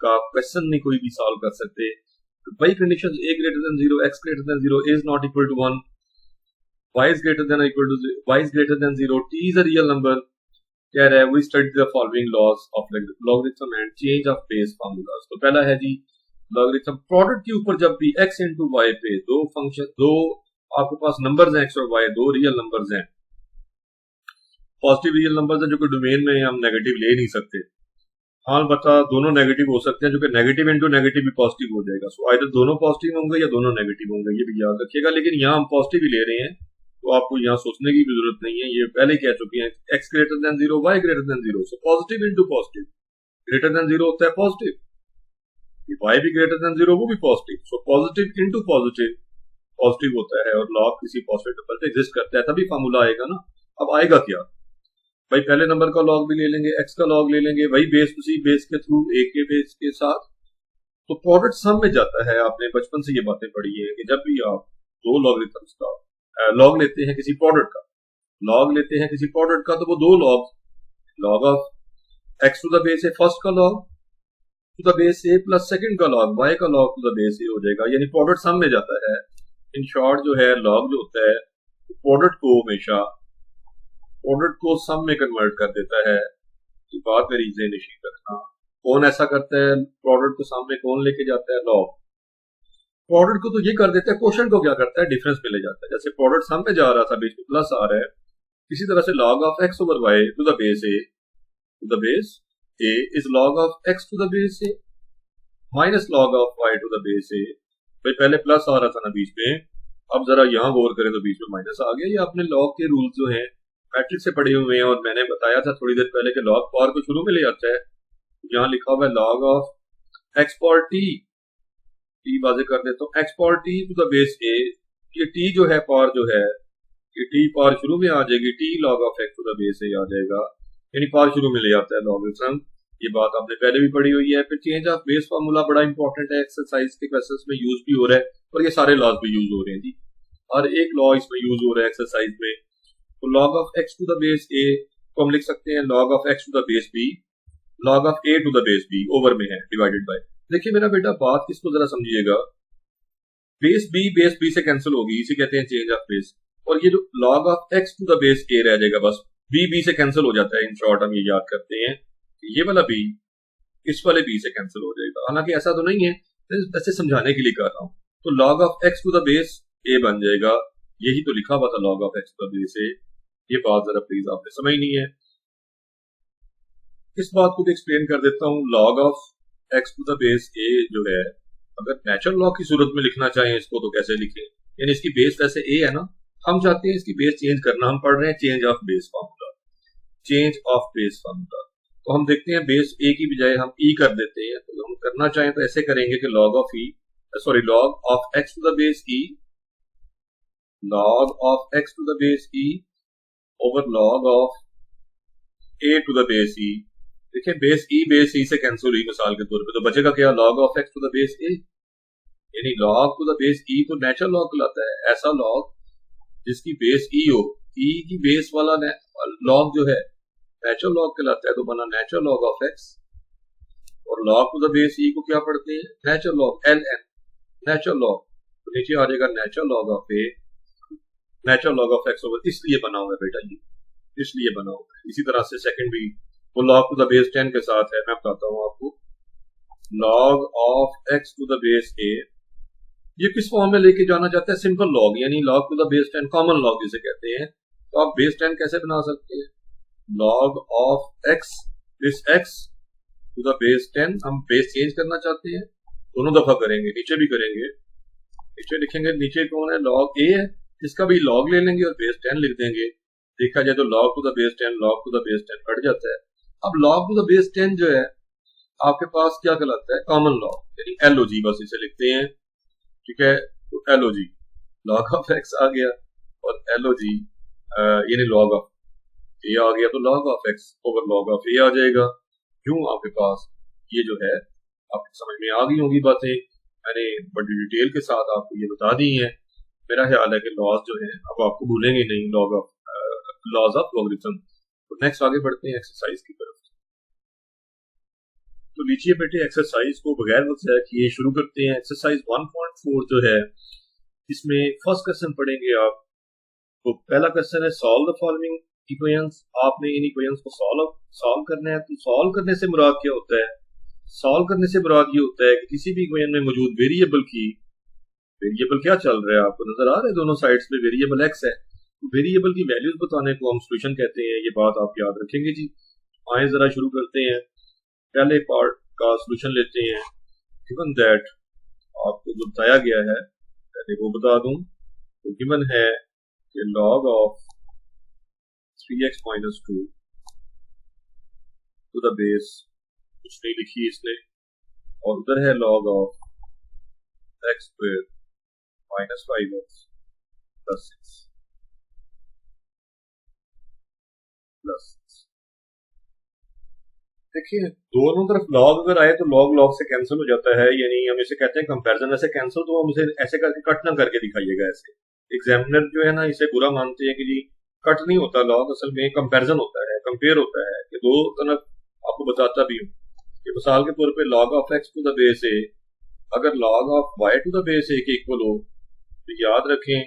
का क्वेश्चन नहीं कोई भी सॉल्व कर सकते। तो वही condition a greater than 0, x greater than 0 is not equal to 1, y is greater than equal to y is greater than 0, t is a real number. कह रहा है we study the following laws of logarithm and change of base formulas. तो पहला है जी लॉगरिथम प्रोडक्ट के ऊपर जब भी x इंटू वाई पे दो आपके पास नंबर्स हैं एक्स और वाई, दो रियल नंबर्स हैं, पॉजिटिव रियल नंबर्स हैं जो कि डोमेन में हम नेगेटिव ले नहीं सकते। हाँ बता दोनों नेगेटिव हो सकते हैं, जो कि नेगेटिव इंटू नेगेटिव भी पॉजिटिव हो जाएगा। सो आइदर दोनों पॉजिटिव होंगे या दोनों नेगेटिव होंगे, ये भी याद रखिएगा। लेकिन यहाँ हम पॉजिटिव ही ले रहे हैं, तो आपको यहाँ सोचने की भी जरूरत नहीं है, ये पहले कह चुके हैं x greater than zero, y greater than zero. So positive into positive, greater than zero होता है पॉजिटिव, वाई भी ग्रेटर देन जीरो वो भी positive. So positive into positive positive होता है, और लॉग किसी पॉजिटिव नंबर पे एग्जिस्ट करता है, तभी फॉर्मूला आएगा ना। अब आएगा क्या भाई, पहले नंबर का लॉग भी ले लेंगे, एक्स का लॉग ले लेंगे, वही बेस उसी बेस के थ्रू ए के बेस के साथ, तो प्रोडक्ट सम में जाता है। आपने बचपन से ये बातें पढ़ी है कि जब भी आप दो लॉगरिथम्स का लॉग लेते हैं किसी प्रोडक्ट का, लॉग लेते हैं किसी प्रोडक्ट का, तो वो दो log, log of x to the base a first का log to the base a plus second का लॉग वाई का log to the base a हो जाएगा, यानी प्रोडक्ट सम में जाता है। इन शॉर्ट जो है लॉग जो होता है प्रोडक्ट को हमेशा प्रोडक्ट को सम में कन्वर्ट कर देता है। ये बात मेरी ज़हन-नशीं रखना। कौन ऐसा करता है, प्रोडक्ट को सम में कौन लेके जाता है, लॉग। प्रोडक्ट को तो ये कर देता है, क्वोशिएंट को क्या करता है, डिफरेंस में ले जाता है। जैसे प्रोडक्ट सम में जा रहा था, बीच में प्लस आ रहा है, इसी तरह से log of x over y to the base a, to the base a is log of x to the base a minus log of y to the base a. भाई पहले प्लस आ रहा था ना बीच में, अब जरा यहाँ गौर करें तो बीच में माइनस आ गया। ये अपने लॉग के रूल जो हैं मैट्रिक्स से पढ़े हुए हैं, और मैंने बताया था थोड़ी देर पहले कि लॉग पावर को शुरू में ले आता है। यहाँ लिखा हुआ है log of x power t, t वाजे कर देता हूँ, x power t to the base a. ये टी जो है पावर जो है, ये टी पावर शुरू में आ जाएगी, t log of x to the base a आ जाएगा, यानी पावर शुरू में ले आता है लॉगरिथम। ये बात आपने पहले भी पढ़ी हुई है। फिर चेंज ऑफ बेस फार्मूला बड़ा इंपॉर्टेंट है, एक्सरसाइज के क्वेश्चंस में यूज भी हो रहा है, और ये सारे लॉज भी यूज हो रहे हैं जी, और एक लॉ इसमें यूज हो रहा है एक्सरसाइज में। तो log of x to the base a को हम लिख सकते हैं log of x to the base b, log of a to the base b over में है डिवाइडेड बाय। देखिए मेरा बेटा बात किसको जरा समझिएगा, बेस बी से कैंसिल होगी, इसे कहते हैं चेंज ऑफ बेस, और ये जो log of x to the base a रह जाएगा, बस बी से कैंसिल हो जाता है। इन शॉर्ट हम ये याद करते हैं कि ये वाला बी इस वाले बी से कैंसिल हो जाएगा, हालांकि ऐसा तो नहीं है, ऐसे समझाने के लिए कर रहा हूं। तो log of x to the base a बन जाएगा, यही तो लिखा हुआ था log of x to the base a. ये बात जरा प्लीज आपने समझनी है, इस बात को भी एक्सप्लेन कर देता हूँ। Log of x to the base a जो है, अगर नेचुरल लॉग की सूरत में लिखना चाहें इसको तो कैसे लिखें, यानी इसकी बेस वैसे ए है ना, हम चाहते हैं इसकी बेस चेंज करना, हम पढ़ रहे हैं change of base formula, change of base formula. तो हम देखते हैं बेस ए की बजाय हम ई कर देते हैं, तो हम करना चाहें तो ऐसे करेंगे कि log of e, sorry log of x to the base e, log of x to the base e over log of a to the base e. देखिए बेस ई से कैंसिल हुई मिसाल के तौर पे, तो बचेगा क्या, log of x to the base a, यानी log to the base e तो नेचुरल लॉग कहलाता है, ऐसा लॉग जिसकी बेस ई हो, ई की बेस वाला लॉग जो है नेचुरल लॉग कहलाता है, तो बना नेचुरल लॉग ऑफ एक्स, और log to the base e को क्या पढ़ते हैं, natural log l n, natural log, तो नीचे आ जाएगा natural log of a, natural log of x over, इसलिए बना हुआ है बेटा ये, इसलिए बना हुआ है। इसी तरह से सेकंड भी वो लॉग टू द बेस 10 के साथ है, मैं बताता हूँ आपको, log of x to the base a, ये किस फॉर्म में लेके जाना चाहते हैं, सिंपल लॉग, यानी log to the base 10, common log जिसे कहते हैं। तो आप बेस 10 कैसे बना सकते हैं, log of x, this x to the base 10, हम बेस चेंज करना चाहते हैं, दोनों दफा करेंगे, नीचे भी करेंगे, नीचे लिखेंगे, नीचे कौन है, लॉग ए है, इसका भी लॉग ले लेंगे और बेस 10 लिख देंगे। देखा जाए तो log to the base 10, log to the base 10 cut जाता है। अब लॉग टू द बेस 10 जो है आपके पास क्या कहलाता है, कॉमन लॉग, यानी एलओजी, बस इसे लिखते हैं, ठीक है। तो एलओजी लॉग ऑफ एक्स आ गया, और एलओजी यानी लॉग ऑफ ए आ गया, तो log of x over log of a आ जाएगा। क्यों, आपके पास ये जो है आपको समझ में आ गई होंगी बातें, मैंने बड़ी डिटेल के साथ आपको ये बता दी हैं। मेरा ख्याल है कि लॉज जो है अब आपको भूलेंगे नहीं, log of laws of logarithm. तो नेक्स्ट आगे बढ़ते हैं एक्सरसाइज की तरफ। तो लीजिए बेटे एक्सरसाइज को बगैर वक्त ज़ाया किए शुरू करते हैं। एक्सरसाइज 1.4 जो है इसमें फर्स्ट क्वेश्चन पढ़ेंगे आप। तो पहला क्वेश्चन है सॉल्व द फॉलोइंग इक्वेशंस। आपने इन इक्वेशंस को सॉल्व करना है। तो सॉल्व करने से मुराद क्या होता है, सॉल्व करने से मुराद ये होता है कि किसी भी इक्वेशन में मौजूद वेरिएबल की वेरिएबल क्या चल रहा है आपको नजर आ रहा है, दोनों साइड्स पे वेरिएबल एक्स है। वेरिएबल की वैल्यूज बताने को हम सोल्यूशन कहते हैं, ये बात आप याद रखेंगे जी। आए जरा शुरू करते हैं, पहले पार्ट का सोल्यूशन लेते हैं। गिवन दैट, आपको जो बताया गया है पहले वो बता दूं, तो गिवन है कि log of 3x minus 2 to the base, कुछ नहीं लिखी इसने, और उधर है log of x square minus 5x plus 6 plus. देखिए दोनों तरफ लॉग अगर आए तो लॉग लॉग से कैंसिल हो जाता है, यानी हम इसे कहते हैं कंपैरिजन। ऐसे कैंसिल तो हम इसे ऐसे करके कट ना करके दिखाइएगा ऐसे। एग्जामिनर जो है ना इसे बुरा मानते हैं कि जी कट नहीं होता लॉग, असल में कंपैरिजन होता है, कंपेयर होता है कि दो तरफ। आपको बताता भी हूँ कि मिसाल के तौर पे log of x to the base a अगर log of y to the base a के इक्वल हो तो याद रखें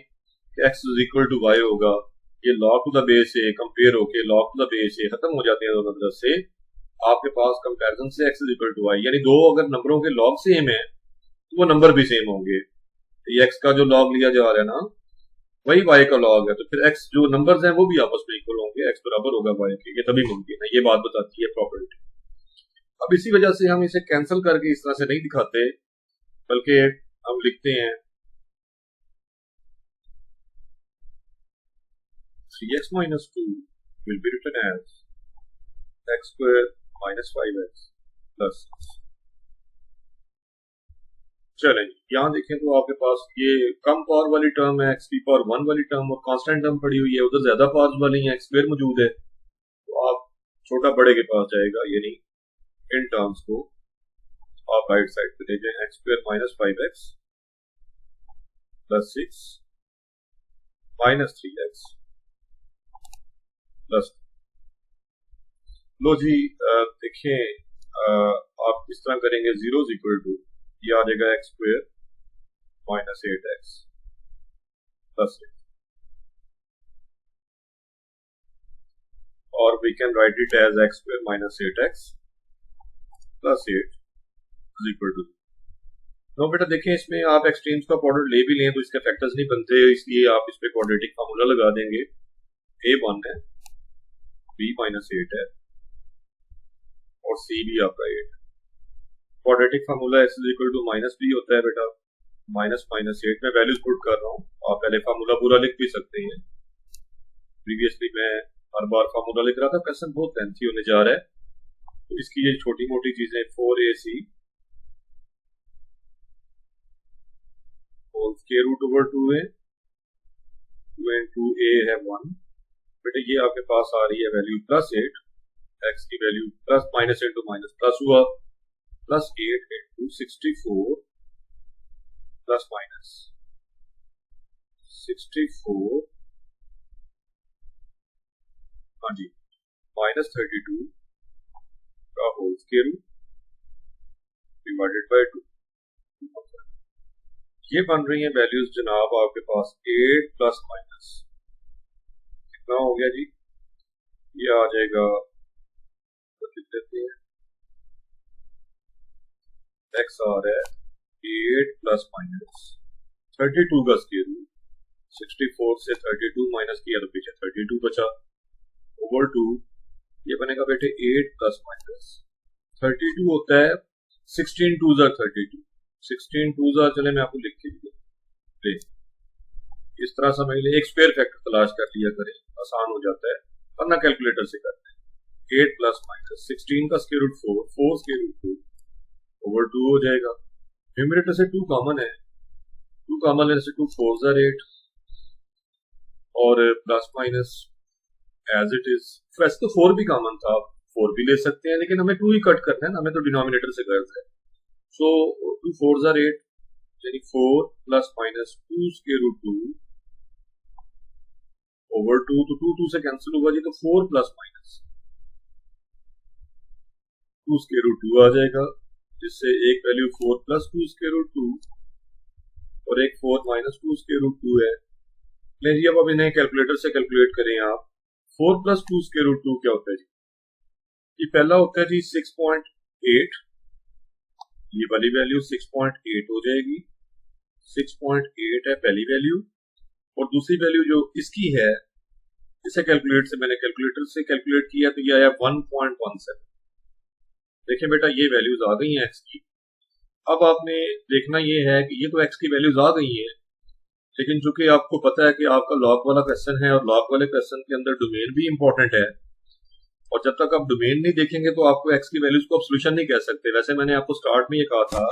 कि x is equal to y होगा। ये log to the base a compare होके log to the base a खत्म हो जाते हैं दोनों तरफ से। आपके पास कंपैरिजन से x is equal to y, यानी दो अगर नंबरों के log सेम है तो वो नंबर भी सेम होंगे। तो ये x का जो log लिया जा रहा है ना वही y का log है, तो फिर x जो नंबर्स हैं वो भी आपस में इक्वल होंगे, x बराबर होगा y के, ये तभी मुमकिन है। ये बात बताती है प्रॉपर्टी। अब इसी वजह से हम इसे कैंसिल करके इस तरह से नहीं दिखाते, बल्कि हम लिखते हैं 3x minus 2 will be written as x square minus 5x plus 6। चलें यहाँ देखें तो आपके पास ये कम पावर वाली टर्म है x की पावर 1 वाली टर्म, और कांस्टेंट टर्म पड़ी हुई है, उधर ज्यादा पावर्स वाली है, x स्क्वायर मौजूद है। तो आप छोटा बड़े के पास जाएगा, यानी इन टर्म्स को आप राइट साइड पे ले जाए, x square minus 5x plus 6 minus 3x plus. लो जी देखिए आप इस तरह करेंगे 0 इज इक्वल टू, ये आ जाएगा x square minus 8x plus 8, और we can write it as x square minus 8x plus 8 is equal to. No बेटा देखें इसमें आप एक्सट्रीम्स का प्रोडक्ट ले भी लें तो इसके फैक्टर्स नहीं बनते, इसलिए आप इस पे क्वाड्रेटिक फार्मूला लगा देंगे। a 1 है, b माइनस 8 है, और c भी आपका 8। Quadratic formula x is equal to minus b होता है बेटा, माइनस माइनस 8 में वैल्यूज पुट कर रहा हूँ। आप पहले फार्मूला पूरा लिख भी सकते हैं, प्रीवियसली मैं हर बार फार्मूला लिख रहा था, क्वेश्चन बहुत लेंथी होने जा रहा है, तो इसकी ये छोटी मोटी चीजें 4ac whole square root over 2a 2 into a है 1। बेटा ये आपके पास आ रही है वैल्यू प्लस 8, x की value plus minus into minus plus हुआ, प्लस 8 इंटू 64 प्लस माइनस 64, हाँ जी, माइनस 32 का होल स्क्वायर डिवाइडेड बाय 2। ये बन रही है वैल्यूज जनाब आपके पास 8 प्लस माइनस कितना हो गया जी, ये आ जाएगा तो लिख देते हैं x आ रहा है 8 प्लस माइनस 32 का स्क्वायर रूट, 64 से 32 माइनस किया तो पीछे 32 बचा, ओवर 2, ये बनेगा बेटे 8 प्लस माइनस 32 होता है 16 2 32, 16 2 चले मैं आपको लिख के दिया, इस तरह समझ ले, एक स्क्वायर फैक्टर तलाश कर लिया करें, आसान हो जाता है, वरना कैलकुलेटर से करते हैं। 8 प्लस माइनस 16 का square root 4, 4 square root 2 over 2 हो जाएगा। न्यूमरेटर से 2 कॉमन है, 2 कॉमन लेने से 2 4 8, और plus minus as it is, वैसे तो 4 भी कॉमन था, 4 भी ले सकते हैं, लेकिन हमें 2 ही कट करना है ना, हमें तो डिनोमिनेटर से गर्ज है। सो 2 4 8 यानी 4 plus minus 2 square root 2 over 2, तो 2 2 से कैंसिल होगा जी, तो 4 प्लस माइनस 2 स्क्वायर रूट 2 आ जाएगा, जिससे एक वैल्यू 4 प्लस 2 स्क्वायर रूट 2 और एक 4 माइनस 2 स्क्वायर रूट 2 है। लेकिन अब इन्हें कैलकुलेटर से कैलकुलेट करें आप, 4 प्लस 2 स्क्वायर रूट 2 क्या होता है जी, ये पहला होता है जी 6.8, ये वाली वैल्यू 6.8 हो जाएगी, 6.8 है पहली वैल्यू, और दूसरी वैल्यू जो इसकी है, इसे मैंने कैलकुलेटर से कैलकुलेट किया तो ये आया 1.17। देखिए बेटा ये वैल्यूज आ गई हैं एक्स की। अब आपने देखना ये है कि ये तो एक्स की वैल्यूज आ गई हैं, लेकिन चूंकि आपको पता है कि आपका लॉग वाला क्वेश्चन है और लॉग वाले क्वेश्चन के अंदर डोमेन भी इंपॉर्टेंट है, और जब तक आप डोमेन नहीं देखेंगे तो आपको एक्स की वैल्यूज को आप सोल्यूशन नहीं कह सकते। वैसे मैंने आपको स्टार्ट में ये कहा था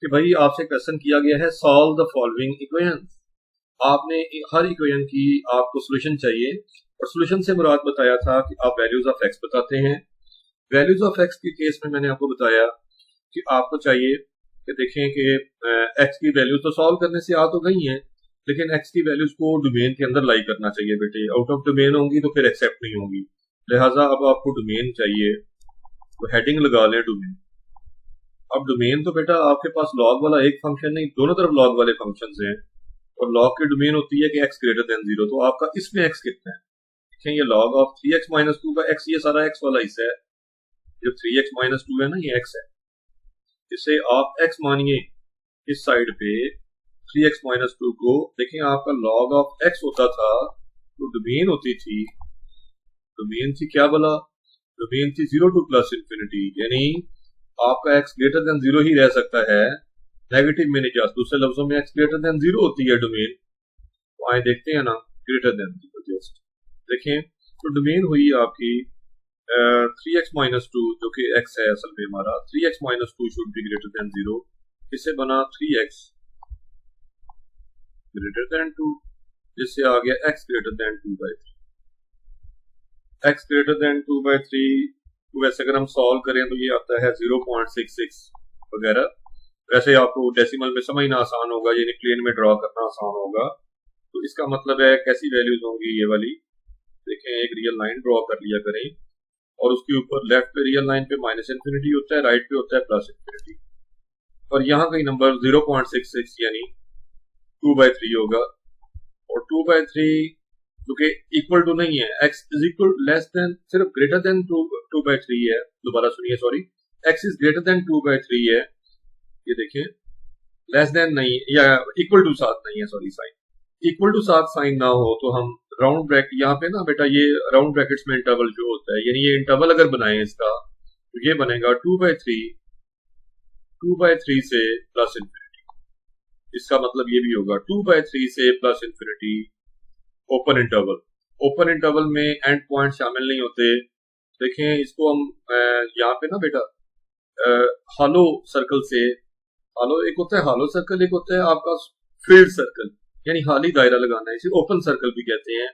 कि भाई आपसे क्वेश्चन किया गया है सॉल्व द फॉलोइंग इक्वेशन, आपने हर इक्वेशन की आपको सोल्यूशन चाहिए, और सोल्यूशन से मुराद बताया था कि आप वैल्यूज ऑफ एक्स बताते हैं। वैल्यूज ऑफ एक्स के केस में मैंने आपको बताया कि आपको चाहिए कि देखें कि एक्स की वैल्यूज तो सॉल्व करने से आ तो गई हैं, लेकिन एक्स की वैल्यूज को डोमेन के अंदर लाई करना चाहिए बेटे। आउट ऑफ डोमेन होंगी तो फिर एक्सेप्ट नहीं होंगी, लिहाजा अब आपको डोमेन चाहिए, तो हेडिंग लगा लें डोमेन। अब डोमेन तो बेटा आपके पास लॉग वाला एक फंक्शन नहीं, दोनों तरफ लॉग वाले फंक्शंस हैं, और लॉग की डोमेन होती है कि एक्स ग्रेटर देन 0। तो आपका इसमें एक्स कितना है, देखें ये लॉग ऑफ 3x माइनस 2 का एक्स, ये सारा एक्स वाला हिस्सा है, जो 3x माइनस 2 है ना ये एक्स है, इसे आप एक्स मानिए इस साइड पे 3x माइनस 2 को। देखें आपका लॉग ऑफ एक्स होता था तो डोमेन होती थी, डोमेन थी क्या बोला, डोमेन थी 0 to प्लस इंफिनिटी, यानी आपका एक्स ग्रेटर देन 0 ही रह सकता है, नेगेटिव में नहीं जा। दूसरे लफ्जों में एक्स ग्रेटर देन 0 होती है डोमेन। तो आए देखते हैं ना, ग्रेटर देन 0 जस्ट देखें, तो डोमेन हुई आपकी 3x माइनस 2, जो कि x है असल में हमारा, 3x minus 2 should be greater than 0, इससे बना 3x ग्रेटर देन 2, जिससे आ गया x greater than 2/3। x greater than 2/3 को वैसे अगर हम सॉल्व करें तो ये आता है 0.66 वगैरह। वैसे आपको डेसिमल में समझना आसान होगा, यानी प्लेन में ड्रॉ करना आसान होगा। तो इसका मतलब है कैसी वैल्यूज होंगी ये वाली, देखें एक रियल लाइन ड्रॉ कर लिया करें, और उसके ऊपर लेफ्ट पे रियल लाइन पे माइनस इन्फिनिटी होता है, राइट पे होता है प्लस इन्फिनिटी, और यहाँ कहीं नंबर 0.66 यानी 2/3 होगा, और 2/3 क्योंकि इक्वल टू नहीं है, x is equal less than, सिर्फ ग्रेटर देन 2/3 है, दोबारा सुनिए sorry, x is greater than 2/3 है, ये देखें लेस देन नहीं या इक्वल टू साथ नहीं है, सॉरी साइन इक्वल टू साथ साइन ना हो तो हम राउंड ब्रैकेट यहाँ पे ना बेटा, ये राउंड ब्रैकेट्स में इंटरवल जो होता है, यानी ये इंटरवल अगर बनाए इसका तो ये बनेगा 2/3 से प्लस इन्फिनिटी। इसका मतलब ये भी होगा 2/3 से plus infinity open interval. Open interval में एंड पॉइंट शामिल नहीं होते। देखें इसको हम यहाँ पे ना बेटा हॉलो सर्कल से, हॉलो एक होता है हॉलो सर्कल, एक होता है आपका फील्ड सर्कल, यानी खाली दायरा लगाना है, इसे ओपन सर्कल भी कहते हैं।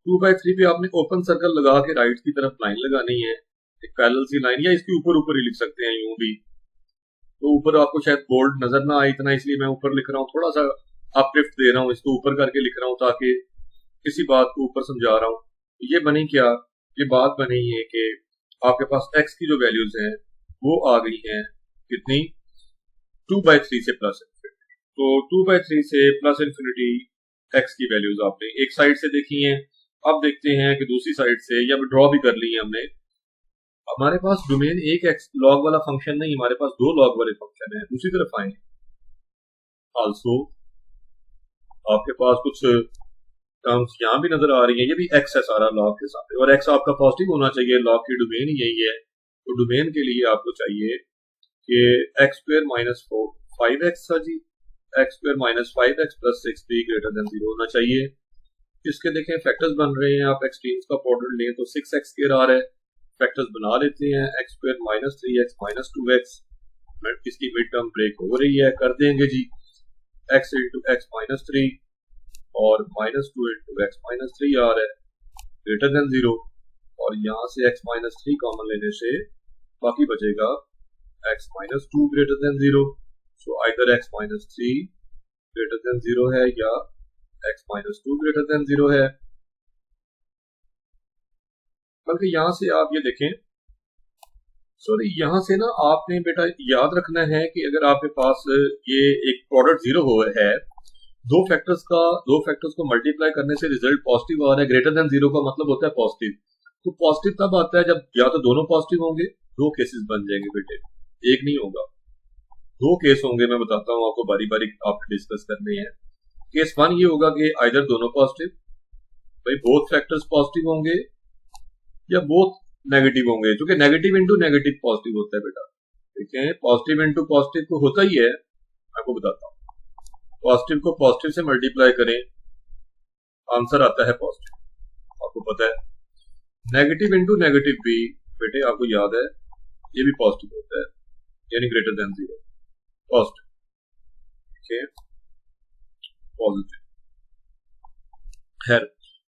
2/3 पे आपने ओपन सर्कल लगा के राइट की तरफ लाइन लगानी है, एक पैरेलल सी लाइन, या इसके ऊपर ऊपर ही लिख सकते हैं यूं भी। तो ऊपर आपको शायद बोल्ड नजर ना आए इतना, इसलिए मैं ऊपर लिख रहा हूँ, थोड़ा सा अपलिफ्ट दे रहा हूँ, इसको ऊपर करके लिख रहा हूँ ताकि किसी बात को ऊपर समझा रहा हूँ। ये बनी क्या, ये बात बनी है कि आपके पास एक्स की जो वैल्यूज हैं वो आ गई हैं कितनी, 2/3 से प्लस इन्फिनिटी। तो 2/3 से प्लस इन्फिनिटी एक्स की वैल्यूज आपने एक साइड से देखी हैं। अब देखते हैं कि दूसरी साइड से, या ड्रॉ भी कर ली है हमने। हमारे पास डोमेन एक एक्स लॉग वाला फंक्शन नहीं, हमारे पास दो लॉग वाले फंक्शन है। दूसरी तरफ आए आल्सो आपके पास कुछ टर्म्स यहाँ भी नजर आ रही है, ये भी एक्स है सारा लॉग के साथ, और एक्स आपका पॉजिटिव होना चाहिए, लॉग की डोमेन यही है। तो डोमेन के लिए आपको चाहिए कि x² माइनस 5x था जी, x² माइनस 5x प्लस 6 भी ग्रेटर देन 0 होना चाहिए। इसके देखें फैक्टर्स बन रहे हैं, आप एक्सट्रीम्स का प्रोडक्ट लें तो 6x² आ रहा है, फैक्टर्स बना लेते हैं, x² minus 3x minus 2x, इसकी मिड टर्म ब्रेक हो रही है, कर देंगे जी x इंटू एक्स माइनस 3 और माइनस 2 इंटू एक्स माइनस 3 आ रहा है ग्रेटर देन 0, और यहाँ से x माइनस 3 कॉमन लेने से बाकी बचेगा x minus 2 greater than 0। So either x minus 3 greater than 0 है या x माइनस 2 ग्रेटर देन 0 है। बल्कि यहाँ से आप ये देखें, सॉरी यहाँ से ना आपने बेटा याद रखना है कि अगर आपके पास ये एक प्रोडक्ट 0 हो है, दो फैक्टर्स को मल्टीप्लाई करने से रिजल्ट पॉजिटिव आ रहा है, ग्रेटर देन 0 का मतलब होता है पॉजिटिव। तो पॉजिटिव तब आता है जब या तो दोनों पॉजिटिव होंगे, दो केसेस बन जाएंगे बेटे, एक नहीं होगा। दो केस होंगे, मैं बताता हूँ आपको, बारी बारी आपने डिस्कस करने हैं। केस वन ये होगा कि आइदर दोनों पॉजिटिव, भाई बोथ फैक्टर्स पॉजिटिव होंगे, या बोथ नेगेटिव होंगे, क्योंकि नेगेटिव इंटू नेगेटिव पॉजिटिव होता है बेटा। ठीक है, पॉजिटिव इंटू पॉजिटिव तो होता ही है, आपको बताता हूँ। पॉजिटिव को पॉजिटिव से मल्टीप्लाई करें, आंसर आता है पॉजिटिव, आपको पता है। नेगेटिव इंटू नेगेटिव भी बेटे आपको याद है, ये भी पॉजिटिव होता है, यानी ग्रेटर देन 0, पॉजिटिव। ठीक है, पॉजिटिव। खैर,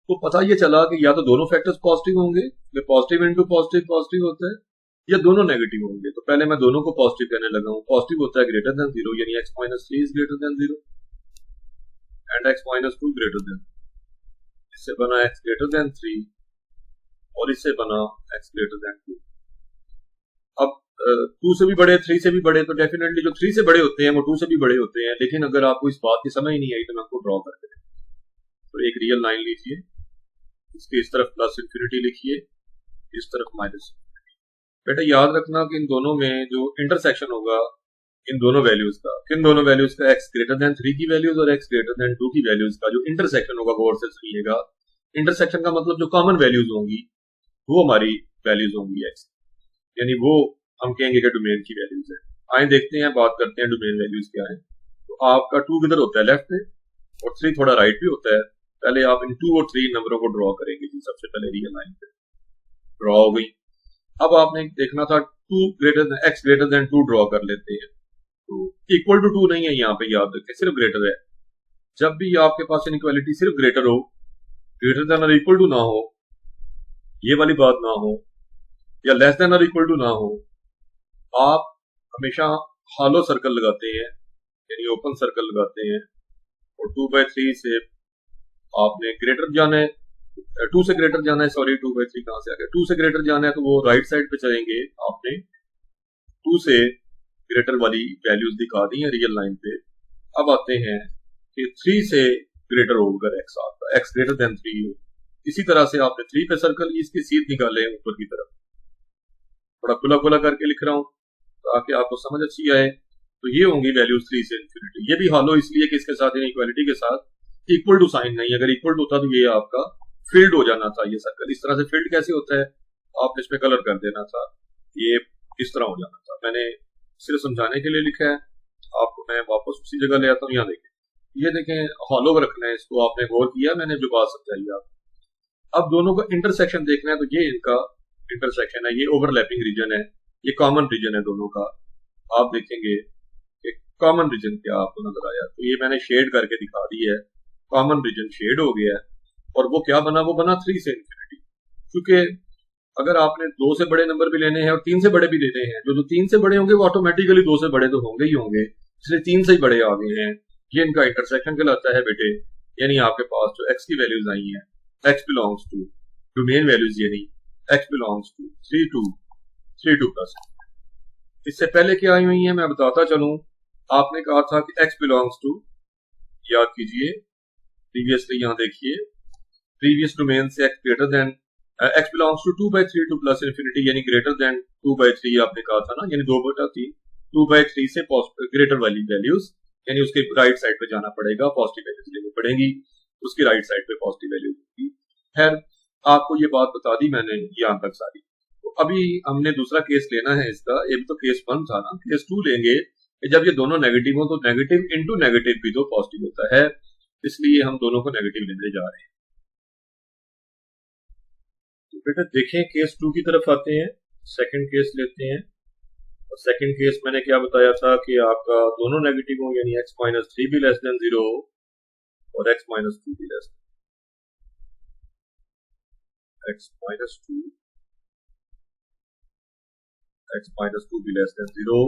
तो पता ये चला कि या तो दोनों फैक्टर्स पॉजिटिव होंगे, पॉजिटिव इंटू पॉजिटिव पॉजिटिव होता है, या दोनों नेगेटिव होंगे। तो पहले मैं दोनों को पॉजिटिव कहने लगा हूं। पॉजिटिव होता है ग्रेटर देन 0, यानी x minus 3 is greater than 0 and x minus 2 greater than, इससे बना x ग्रेटर देन 3 और इससे बना x ग्रेटर देन 2। अब 2 से भी बड़े, 3 से भी बड़े, तो डेफिनेटली जो 3 से बड़े होते हैं वो 2 से भी बड़े होते हैं। लेकिन अगर आपको इस बात की समझ नहीं आई तो मैं आपको ड्रॉ करके देता हूं। तो एक रियल लाइन लीजिए, इसके इस तरफ प्लस इंफिनिटी लिखिए, इस तरफ माइनस। बेटा याद रखना कि इन दोनों में जो इंटरसेक्शन होगा इन दोनों वैल्यूज का, किन दोनों वैल्यूज का, x ग्रेटर देन 3 की वैल्यूज और x ग्रेटर देन 2 की वैल्यूज का जो इंटरसेक्शन होगा, गौर से सुनिएगा। इंटरसेक्शन का मतलब जो कॉमन वैल्यूज होंगी वो हमारी वैल्यूज होंगी x, यानी वो हम कहेंगे कि डोमेन की वैल्यूज है। आए देखते हैं, बात करते हैं डोमेन वैल्यूज क्या है। तो आपका 2 किधर होता है, लेफ्ट में, और 3 थोड़ा राइट भी होता है। पहले आप इन 2 और 3 नंबरों को ड्रॉ करेंगे जी। सबसे पहले रियल लाइन पे ड्रॉ हो गई। अब आपने देखना था 2 greater than, x greater then 2 draw कर लेते हैं। तो इक्वल टू 2 नहीं है यहाँ पे, याद रखें, सिर्फ ग्रेटर है। जब भी आपके पास इनइक्वालिटी सिर्फ ग्रेटर हो, ग्रेटर देन और इक्वल टू ना हो, ये वाली बात ना हो, या लेस देन और इक्वल टू ना हो, आप हमेशा हॉलो सर्कल लगाते हैं, यानी ओपन सर्कल लगाते हैं। और 2/3 से आपने ग्रेटर जाना है, 2 से ग्रेटर जाना है, सॉरी 2/3 कहां से आ गया, 2 से ग्रेटर जाना है तो वो राइट साइड पे चलेंगे। आपने 2 से ग्रेटर वाली वैल्यूज दिखा दी है रियल लाइन पे। अब आते हैं कि 3 से ग्रेटर होकर x आता है, x ग्रेटर देन 3 हो। इसी तरह से आपने 3 पे सर्कल, इसकी सीध निकाले ऊपर की तरफ, थोड़ा खुला खुला करके लिख रहा हूं ताकि आपको समझ अच्छी आए। तो ये होंगी वैल्यूज 3 से इंफिनिटी। ये भी हॉलो इसलिए कि इसके साथ इनइक्वालिटी के साथ इक्वल टू साइन नहीं, अगर इक्वल टू होता तो ये आपका फील्ड हो जाना था। ये सर्कल इस तरह से फील्ड कैसे होता है, आपने इसमें कलर कर देना था, ये इस तरह हो जाना था। मैंने सिर्फ समझाने के लिए लिखा है, आपको मैं वापस उसी जगह ले आता हूँ। यहाँ देखें, ये देखें हॉलो रखना है इसको, आपने गौर किया, मैंने जो बात समझाई आप। अब दोनों का इंटरसेक्शन देखना है, तो ये इनका इंटरसेक्शन है, ये ओवरलैपिंग रीजन है, ये कॉमन रीजन है दोनों का। आप देखेंगे कि कॉमन रीजन क्या आपको नजर आया, तो ये मैंने शेड करके दिखा दी है, कॉमन रीजन शेड हो गया है। और वो क्या बना, वो बना 3 से इंफिनिटी। क्योंकि अगर आपने 2 से बड़े नंबर भी लेने हैं और 3 से बड़े भी लेने हैं, जो 3 से बड़े होंगे वो ऑटोमेटिकली 2 से बड़े तो होंगे ही होंगे, इसलिए 3 से ही बड़े आ गए हैं। ये इनका इंटरसेक्शन कहलाता है बेटे। यानी आपके पास जो x की वैल्यूज आई हैं, x belongs to domain values, यानी x बिलोंग्स टू 3 2 प्लस। इससे पहले क्या आई हुई है मैं बताता चलूं। आपने कहा था कि x बिलोंग्स टू, याद कीजिए प्रीवियसली, यहां देखिए प्रीवियस डोमेन से x greater than, x belongs to 2/3 to plus infinity, यानी ग्रेटर देन 2/3 आपने कहा था ना, यानी 2/3, 2/3 से ग्रेटर वाली वैल्यूज, यानी उसके राइट साइड पे जाना पड़ेगा, पॉजिटिव वैल्यूज लेनी पड़ेगी, उसकी राइट साइड पे पॉजिटिव वैल्यूज होगी। खैर, आपको ये बात बता दी मैंने यहां तक सारी। तो अभी हमने दूसरा केस लेना है इसका। ये तो केस 1 था ना, केस 2 लेंगे कि जब ये दोनों नेगेटिव हो तो नेगेटिव इंटू नेगेटिव भी तो पॉजिटिव होता है, इसलिए हम दोनों को नेगेटिव लेने जा रहे हैं। तो बेटा देखें, केस 2 की तरफ आते हैं, सेकंड केस लेते हैं। और सेकंड केस मैंने क्या बताया था कि आपका दोनों नेगेटिव हो, यानी x माइनस 3 भी लेस देन 0 और x माइनस 2 भी लेस देन, x माइनस 2 भी लेस देन 0।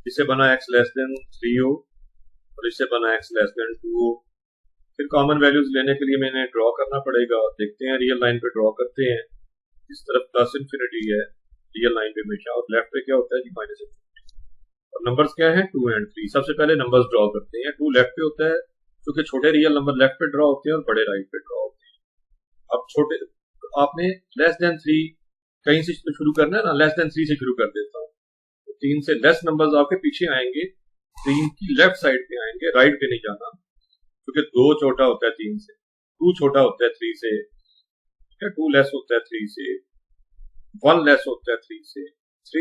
इससे बना x लेस देन 3 हो और इससे बना x लेस देन 2 हो। फिर कॉमन वैल्यूज लेने के लिए मैंने ड्रॉ करना पड़ेगा। देखते हैं, रियल लाइन पे ड्रॉ करते हैं। इस तरफ प्लस इंफिनिटी है रियल लाइन पे हमेशा, और लेफ्ट पे क्या होता है जी, माइनस इंफिनिटी। और नंबर्स क्या है, 2 और 3। सबसे पहले नंबर्स ड्रॉ करते हैं। 2 लेफ्ट पे होता है, क्योंकि छोटे रियल नंबर लेफ्ट पे ड्रॉ होते हैं और बड़े राइट पे ड्रॉ होते हैं। अब छोटे, आपने लेस देन 3 कहीं से शुरू करना है ना, लेस देन 3 से शुरू कर देता हूँ। 3 से लेस नंबर्स आपके पीछे आएंगे, 3 की लेफ्ट साइड पे आएंगे, राइट पे नहीं जाना, क्योंकि 2 छोटा होता है 3 से, 2 छोटा होता है 3 से, 2 लेस होता है 3 से, 1 लेस होता है 3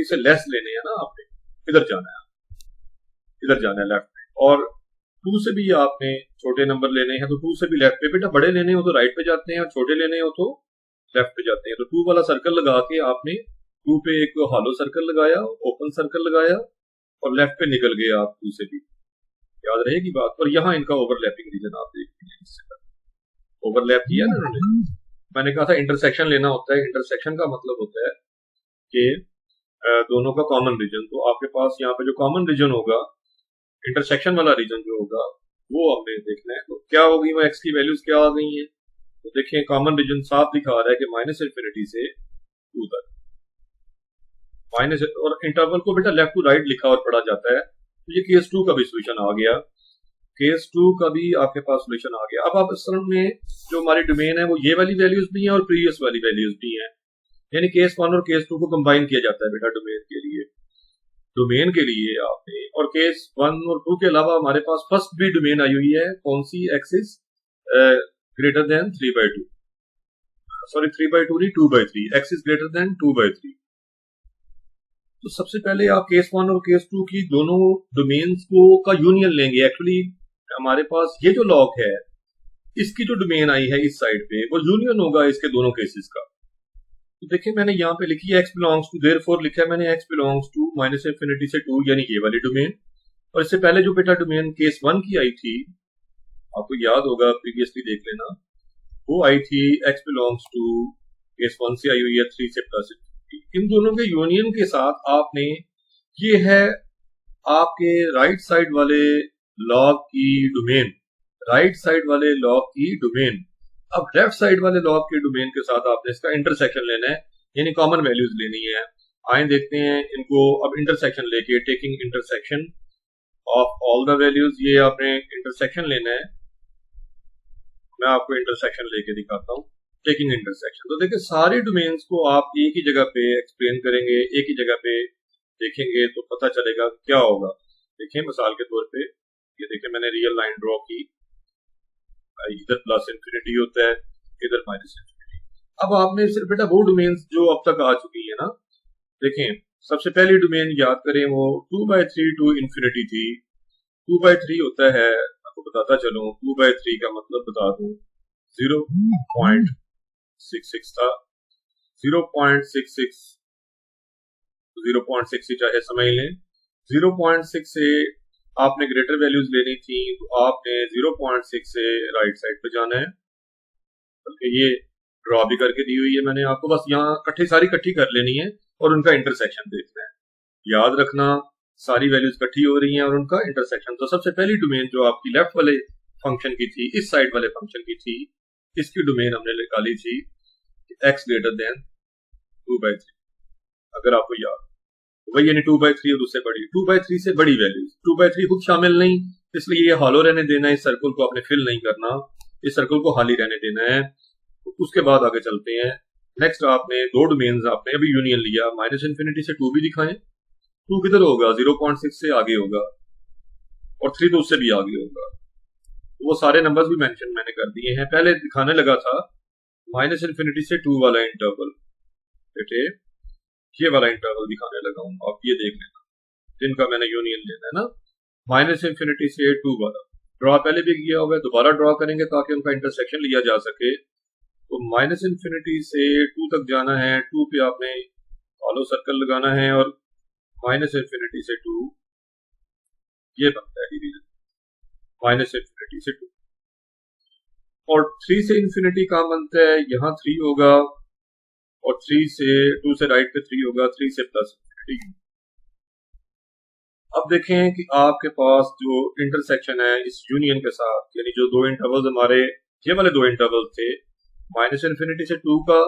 से लेस लेने हैं ना आपने, इधर जाना है, इधर जाना है लेफ्ट में। और 2 से भी आपने छोटे नंबर लेने हैं तो 2 से भी लेफ्ट पे, बेटा बड़े लेने हो तो राइट पे जाते हैं और छोटे लेने हो तो लेफ्ट पे जाते हैं। तो 2 वाला सर्कल लगा के आपने 2 पे एक हॉलो सर्कल लगाया, ओपन सर्कल लगाया और लेफ्ट पे निकल गए आप 2 से भी, याद रहेगी बात। और यहाँ इनका ओवरलैपिंग रीजन आप देखिए, ओवरलैप किया ना उन्होंने। मैंने कहा था इंटरसेक्शन लेना होता है, इंटरसेक्शन का मतलब होता है कि दोनों का कॉमन रीजन। तो आपके पास यहाँ पे जो कॉमन रीजन होगा, इंटरसेक्शन वाला रीजन जो होगा वो हमने देखना है। तो क्या होगी, वो एक्स की वैल्यूज क्या आ गई हैं, तो देखिए कॉमन रीजन साफ दिखा रहा है कि माइनस इन्फिनिटी से 2 तक, माइनस, और इंटरवल को बेटा लेफ्ट टू राइट लिखा और पढ़ा जाता है। तो ये केस 2 का भी सोल्यूशन आ गया, केस 2 का भी आपके पास सोल्यूशन आ गया। अब आप इस तरह में जो हमारी डोमेन है वो ये वाली वैल्यूज भी हैं और प्रीवियस वाली वैल्यूज भी हैं, यानी केस 1 और केस 2 को कंबाइन किया जाता है बेटा डोमेन के लिए, डोमेन के लिए आपने। और केस 1 और 2 के अलावा हमारे पास फर्स्ट भी डोमेन आई हुई है, कौन सी, एक्सिस ग्रेटर देन 3/2, सॉरी 3/2 नहीं 2/3, एक्सिस ग्रेटर देन 2/3। तो सबसे पहले आप केस 1 और केस 2 की दोनों डोमेन्स को का यूनियन लेंगे। एक्चुअली हमारे पास ये जो लॉग है इसकी जो डोमेन आई है इस साइड पे वो यूनियन होगा इसके दोनों केसेस का। तो देखिए मैंने यहाँ पे लिखी है एक्स बिलोंग्स टू, देयरफॉर लिखा है मैंने x belongs to minus infinity से 2, यानी ये वाली डोमेन। और इससे पहले जो बेटा डोमेन केस 1 की आई थी, आपको याद होगा प्रीवियसली देख लेना, वो आई थी एक्स बिलोंग्स टू, केस 1 से आई हुई है 3 से प्लस। इन दोनों के यूनियन के साथ आपने, ये है आपके राइट साइड वाले लॉग की डोमेन, राइट साइड वाले लॉग की डोमेन। अब लेफ्ट साइड वाले लॉग के डोमेन के साथ आपने इसका इंटरसेक्शन लेना है, यानी कॉमन वैल्यूज लेनी है। आए देखते हैं इनको, अब इंटरसेक्शन लेके, taking intersection of all the values, ये आपने इंटरसेक्शन लेना है। मैं आपको इंटरसेक्शन लेके दिखाता हूँ, टेकिंग इंटरसेक्शन। तो देखिए सारी डोमेन्स को आप एक ही जगह पे एक्सप्लेन करेंगे, एक ही जगह पे देखेंगे तो पता चलेगा क्या होगा। देखिए मिसाल के तौर पे ये देखिए मैंने रियल लाइन ड्रॉ की, इधर प्लस इन्फिनिटी होता है, इधर माइनस इन्फिनिटी। अब आपने सिर्फ बेटा वो डोमेन्स जो अब तक आ चुकी है ना, देखें सबसे पहली डोमेन याद करें वो 2/3 टू इन्फिनिटी थी। 2/3 होता है, आपको बताता चलूं, 2/3 का मतलब बता दूं 0.66 था, 0.66 0.6 चाहे समझ लें। 0.6 से आपने ग्रेटर वैल्यूज लेनी थी तो आपने 0.6 से राइट साइड पे जाना है, बल्कि ये ड्रॉ भी करके दी हुई है मैंने आपको, बस यहाँ सारी इकट्ठी कर लेनी है और उनका इंटरसेक्शन देखना है। याद रखना सारी वैल्यूज इकट्ठी हो रही हैं और उनका इंटरसेक्शन। तो सबसे पहली डोमेन जो आपकी लेफ्ट वाले फंक्शन की थी, इस साइड वाले फंक्शन की थी, इसकी डोमेन हमने निकाली थी एक्स ग्रेटर देन 2/3, अगर आपको याद, वही यानी 2/3 और उससे बड़ी, 2/3 से बड़ी वैल्यूज, 2/3 खुद शामिल नहीं, इसलिए ये हॉलो रहने देना है, इस सर्कल को आपने फिल नहीं करना, इस सर्कल को खाली रहने देना है। तो उसके बाद आगे चलते हैं। नेक्स्ट आपने दो डोमेन्स आपने अभी यूनियन लिया, माइनस इन्फिनिटी से 2 भी दिखाएं, 2 किधर होगा, 0.6 से आगे होगा और 3 तो उससे भी आगे होगा। तो वो सारे नंबर्स भी मेंशन मैंने कर दिए हैं। पहले दिखाने लगा था माइनस इन्फिनिटी से 2 वाला इंटरवल, बेटे ये वाला इंटरवल दिखाने लगा हूं, आप ये देख लेना, जिनका मैंने यूनियन लेना है ना, माइनस इन्फिनिटी से 2 वाला। ड्रॉ पहले भी किया हुआ है, दोबारा ड्रॉ करेंगे ताकि उनका इंटरसेक्शन लिया जा सके। तो माइनस इन्फिनिटी से 2 तक जाना है, 2 पे आपने हॉलो सर्कल लगाना है और माइनस इन्फिनिटी से 2 ये बनता है डिवीजन, माइनस इन्फिनिटी से 2। और 3 से इन्फिनिटी कहाँ बनता है, यहाँ 3 होगा और 2 से राइट पे 3 होगा, 3 से प्लस इन्फिनिटी। अब देखें कि आपके पास जो इंटरसेक्शन है इस यूनियन के साथ, यानी जो दो इंटरवल्स हमारे ये वाले दो इंटरवल्स थे, माइनस इन्फिनिटी से 2 का,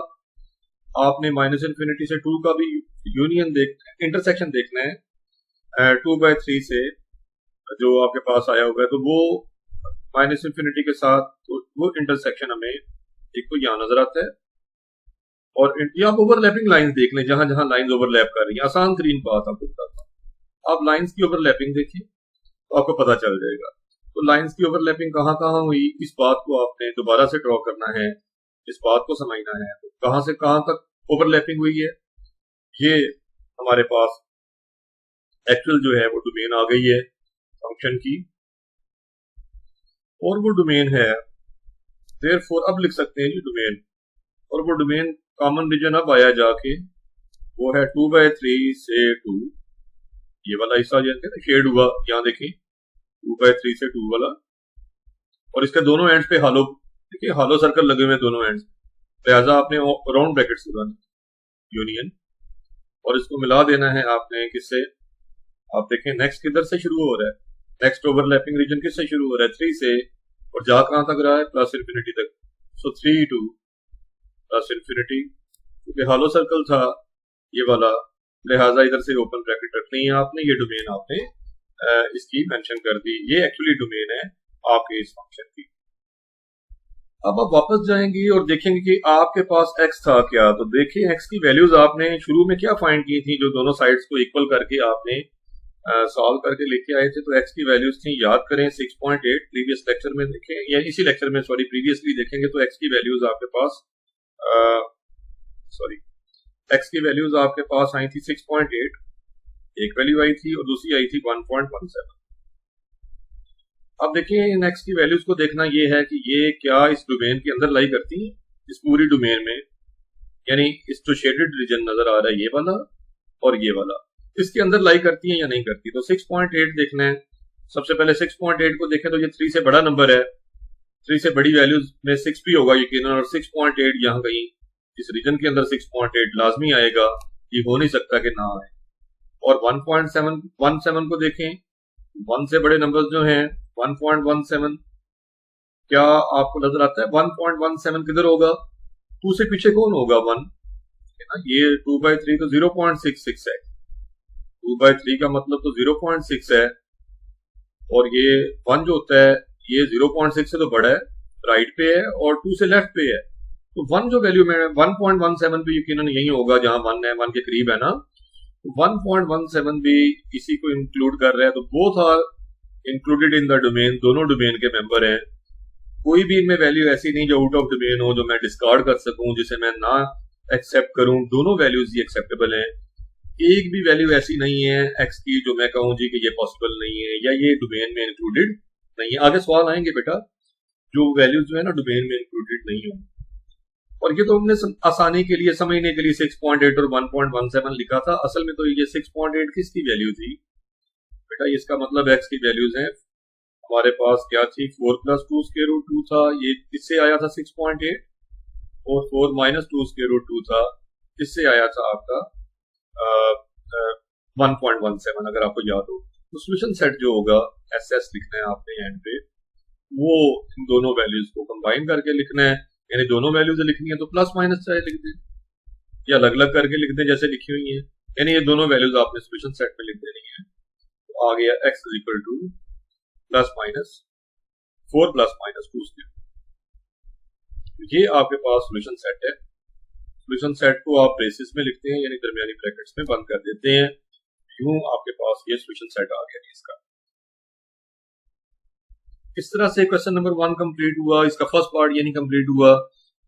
आपने माइनस इन्फिनिटी से 2 का भी यूनियन इंटरसेक्शन देखना है 2/3 से जो आपके पास आया होगा, तो वो माइनस इन्फिनिटी के साथ तो वो इंटरसेक्शन हमें एक तो यहाँ नजर आता है। और यहाँ ओवरलैपिंग लाइंस देख लें, जहां जहां लाइंस ओवरलैप कर रही है, आसान तरीन बात आपको बताता हूँ। आप लाइंस की ओवरलैपिंग देखिए, तो आपको पता चल जाएगा। तो लाइंस की ओवरलैपिंग कहाँ कहाँ हुई, इस बात को आपने दोबारा से ड्रॉ करना है, इस बात को समझना है। तो कहाँ से कहाँ तक ओवरलैपिंग हुई है, ये हमारे पास एक्चुअल जो है वो डोमेन आ गई है फंक्शन की, और वो डोमेन है देयरफॉर अब लिख सकते हैं जी डोमेन, और वो डोमेन कॉमन रीजन अब आया जाके वो है 2/3 से 2, ये वाला हिस्सा जो शेड हुआ यहाँ देखें 2/3 से 2 वाला, और इसके दोनों एंड्स पे हालो, देखिए हालो सर्कल लगे हुए हैं दोनों एंड्स, लिहाजा आपने राउंड ब्रैकेट्स लगाने यूनियन, और इसको मिला देना है आपने किससे, आप देखें नेक्स्ट किधर से शुरू हो रहा है, नेक्स्ट ओवरलैपिंग रीजन किससे शुरू हो रहा है 3 से, और जा कहां तक रहा है प्लस इन्फिनिटी तक। सो 3 to प्लस इन्फिनिटी, क्योंकि हालो सर्कल था ये वाला, लिहाजा इधर से ओपन ब्रैकेट रखनी है आपने, ये डोमेन आपने इसकी मेंशन कर दी, ये एक्चुअली डोमेन है आपके इस फंक्शन की। अब आप वापस जाएंगे और देखेंगे कि आपके पास x था क्या, तो देखिए x की वैल्यूज आपने शुरू में क्या फाइंड की थी, जो दोनों साइड्स को इक्वल करके आपने सॉल्व करके लेके आए थे। तो x की वैल्यूज थी, याद करें 6.8, प्रीवियस लेक्चर में देखें या इसी लेक्चर में सॉरी प्रीवियसली देखेंगे तो x की वैल्यूज आपके पास x की वैल्यूज आपके पास आई थी 6.8, एक वैल्यू आई थी, और दूसरी आई थी 1.17। अब देखिए इन x की वैल्यूज को देखना ये है कि ये क्या इस डोमेन के अंदर लाई करती हैं, इस पूरी डोमेन में, यानी इस जो शेडेड रीजन नजर आ रहा है ये वाला और ये वाला, इसके अंदर लाई करती हैं या नहीं करती। तो 6.8 देखना है, सबसे पहले 6.8 को देखें तो ये 3 से बड़ा नंबर है, 3 से बड़ी वैल्यूज में 6 भी होगा यकीनन, और 6.8 यहाँ कहीं इस रीजन के अंदर 6.8 लाजमी आएगा, ये हो नहीं सकता कि ना आए। और 1.17 को देखें, 1 से बड़े नंबर जो हैं 1.17, क्या आपको नजर आता है 1.17 किधर होगा, 2 से पीछे कौन होगा 1 है ना, ये 2/3 तो 0.66 है, 2/3 का मतलब तो 0.6 है, और ये 1 जो होता है ये 0.6 से तो बड़ा है, राइट पे है, और 2 से लेफ्ट पे है, तो 1 जो वैल्यू में 1.17 भी यकीनन यही होगा जहां 1 है, 1 के करीब है ना, तो 1.17 भी इसी को इंक्लूड कर रहा है। तो both are included in the domain, दोनों डोमेन के मेंबर हैं, कोई भी इनमें वैल्यू ऐसी नहीं जो आउट ऑफ डोमेन हो, जो मैं डिस्कार्ड कर सकूं, जिसे मैं ना एक्सेप्ट करूं, दोनों वैल्यूज ही एक्सेप्टेबल हैं। एक भी वैल्यू ऐसी नहीं है एक्स की जो मैं कहूं जी कि ये पॉसिबल नहीं है या ये डोमेन में इंक्लूडेड नहीं है। आगे सवाल आएंगे बेटा, जो वैल्यूज जो है ना डोमेन में इंक्लूडेड नहीं हो, और ये तो हमने आसानी के लिए समझने के लिए 6.8 और 1.17 लिखा था, असल में तो ये 6.8 किसकी वैल्यू थी बेटा, इसका मतलब x की वैल्यूज हैं हमारे पास क्या थी, 4 + 2 स्क्वायर रूट 2 था, ये किससे आया था 6.8, और 4 - 2 स्क्वायर रूट 2 था, किससे आया था आपका 1.17, अगर आपको याद हो। तो सोल्यूशन सेट जो होगा SS लिखना है आपने एंड पे, वो इन दोनों वैल्यूज को कंबाइन करके लिखना है, यानी दोनों वैल्यूज लिखनी है तो प्लस माइनस चाहे लिख दें या अलग अलग करके लिख दें जैसे लिखी हुई है, यानी ये दोनों वैल्यूज आपने सोल्यूशन सेट में लिख देनी है। तो आ गया x = +- 4 ± 2 स्क्वायर, ये आपके पास सोल्यूशन सेट है। सोल्यूशन सेट को आप ब्रेसेस में लिखते हैं, यानी दरमियानी ब्रैकेट्स में बंद कर देते हैं, यूं आपके पास ये सोल्यूशन सेट आ गया इसका। इस तरह से क्वेश्चन नंबर 1 कंप्लीट हुआ, इसका फर्स्ट पार्ट ये नहीं कंप्लीट हुआ,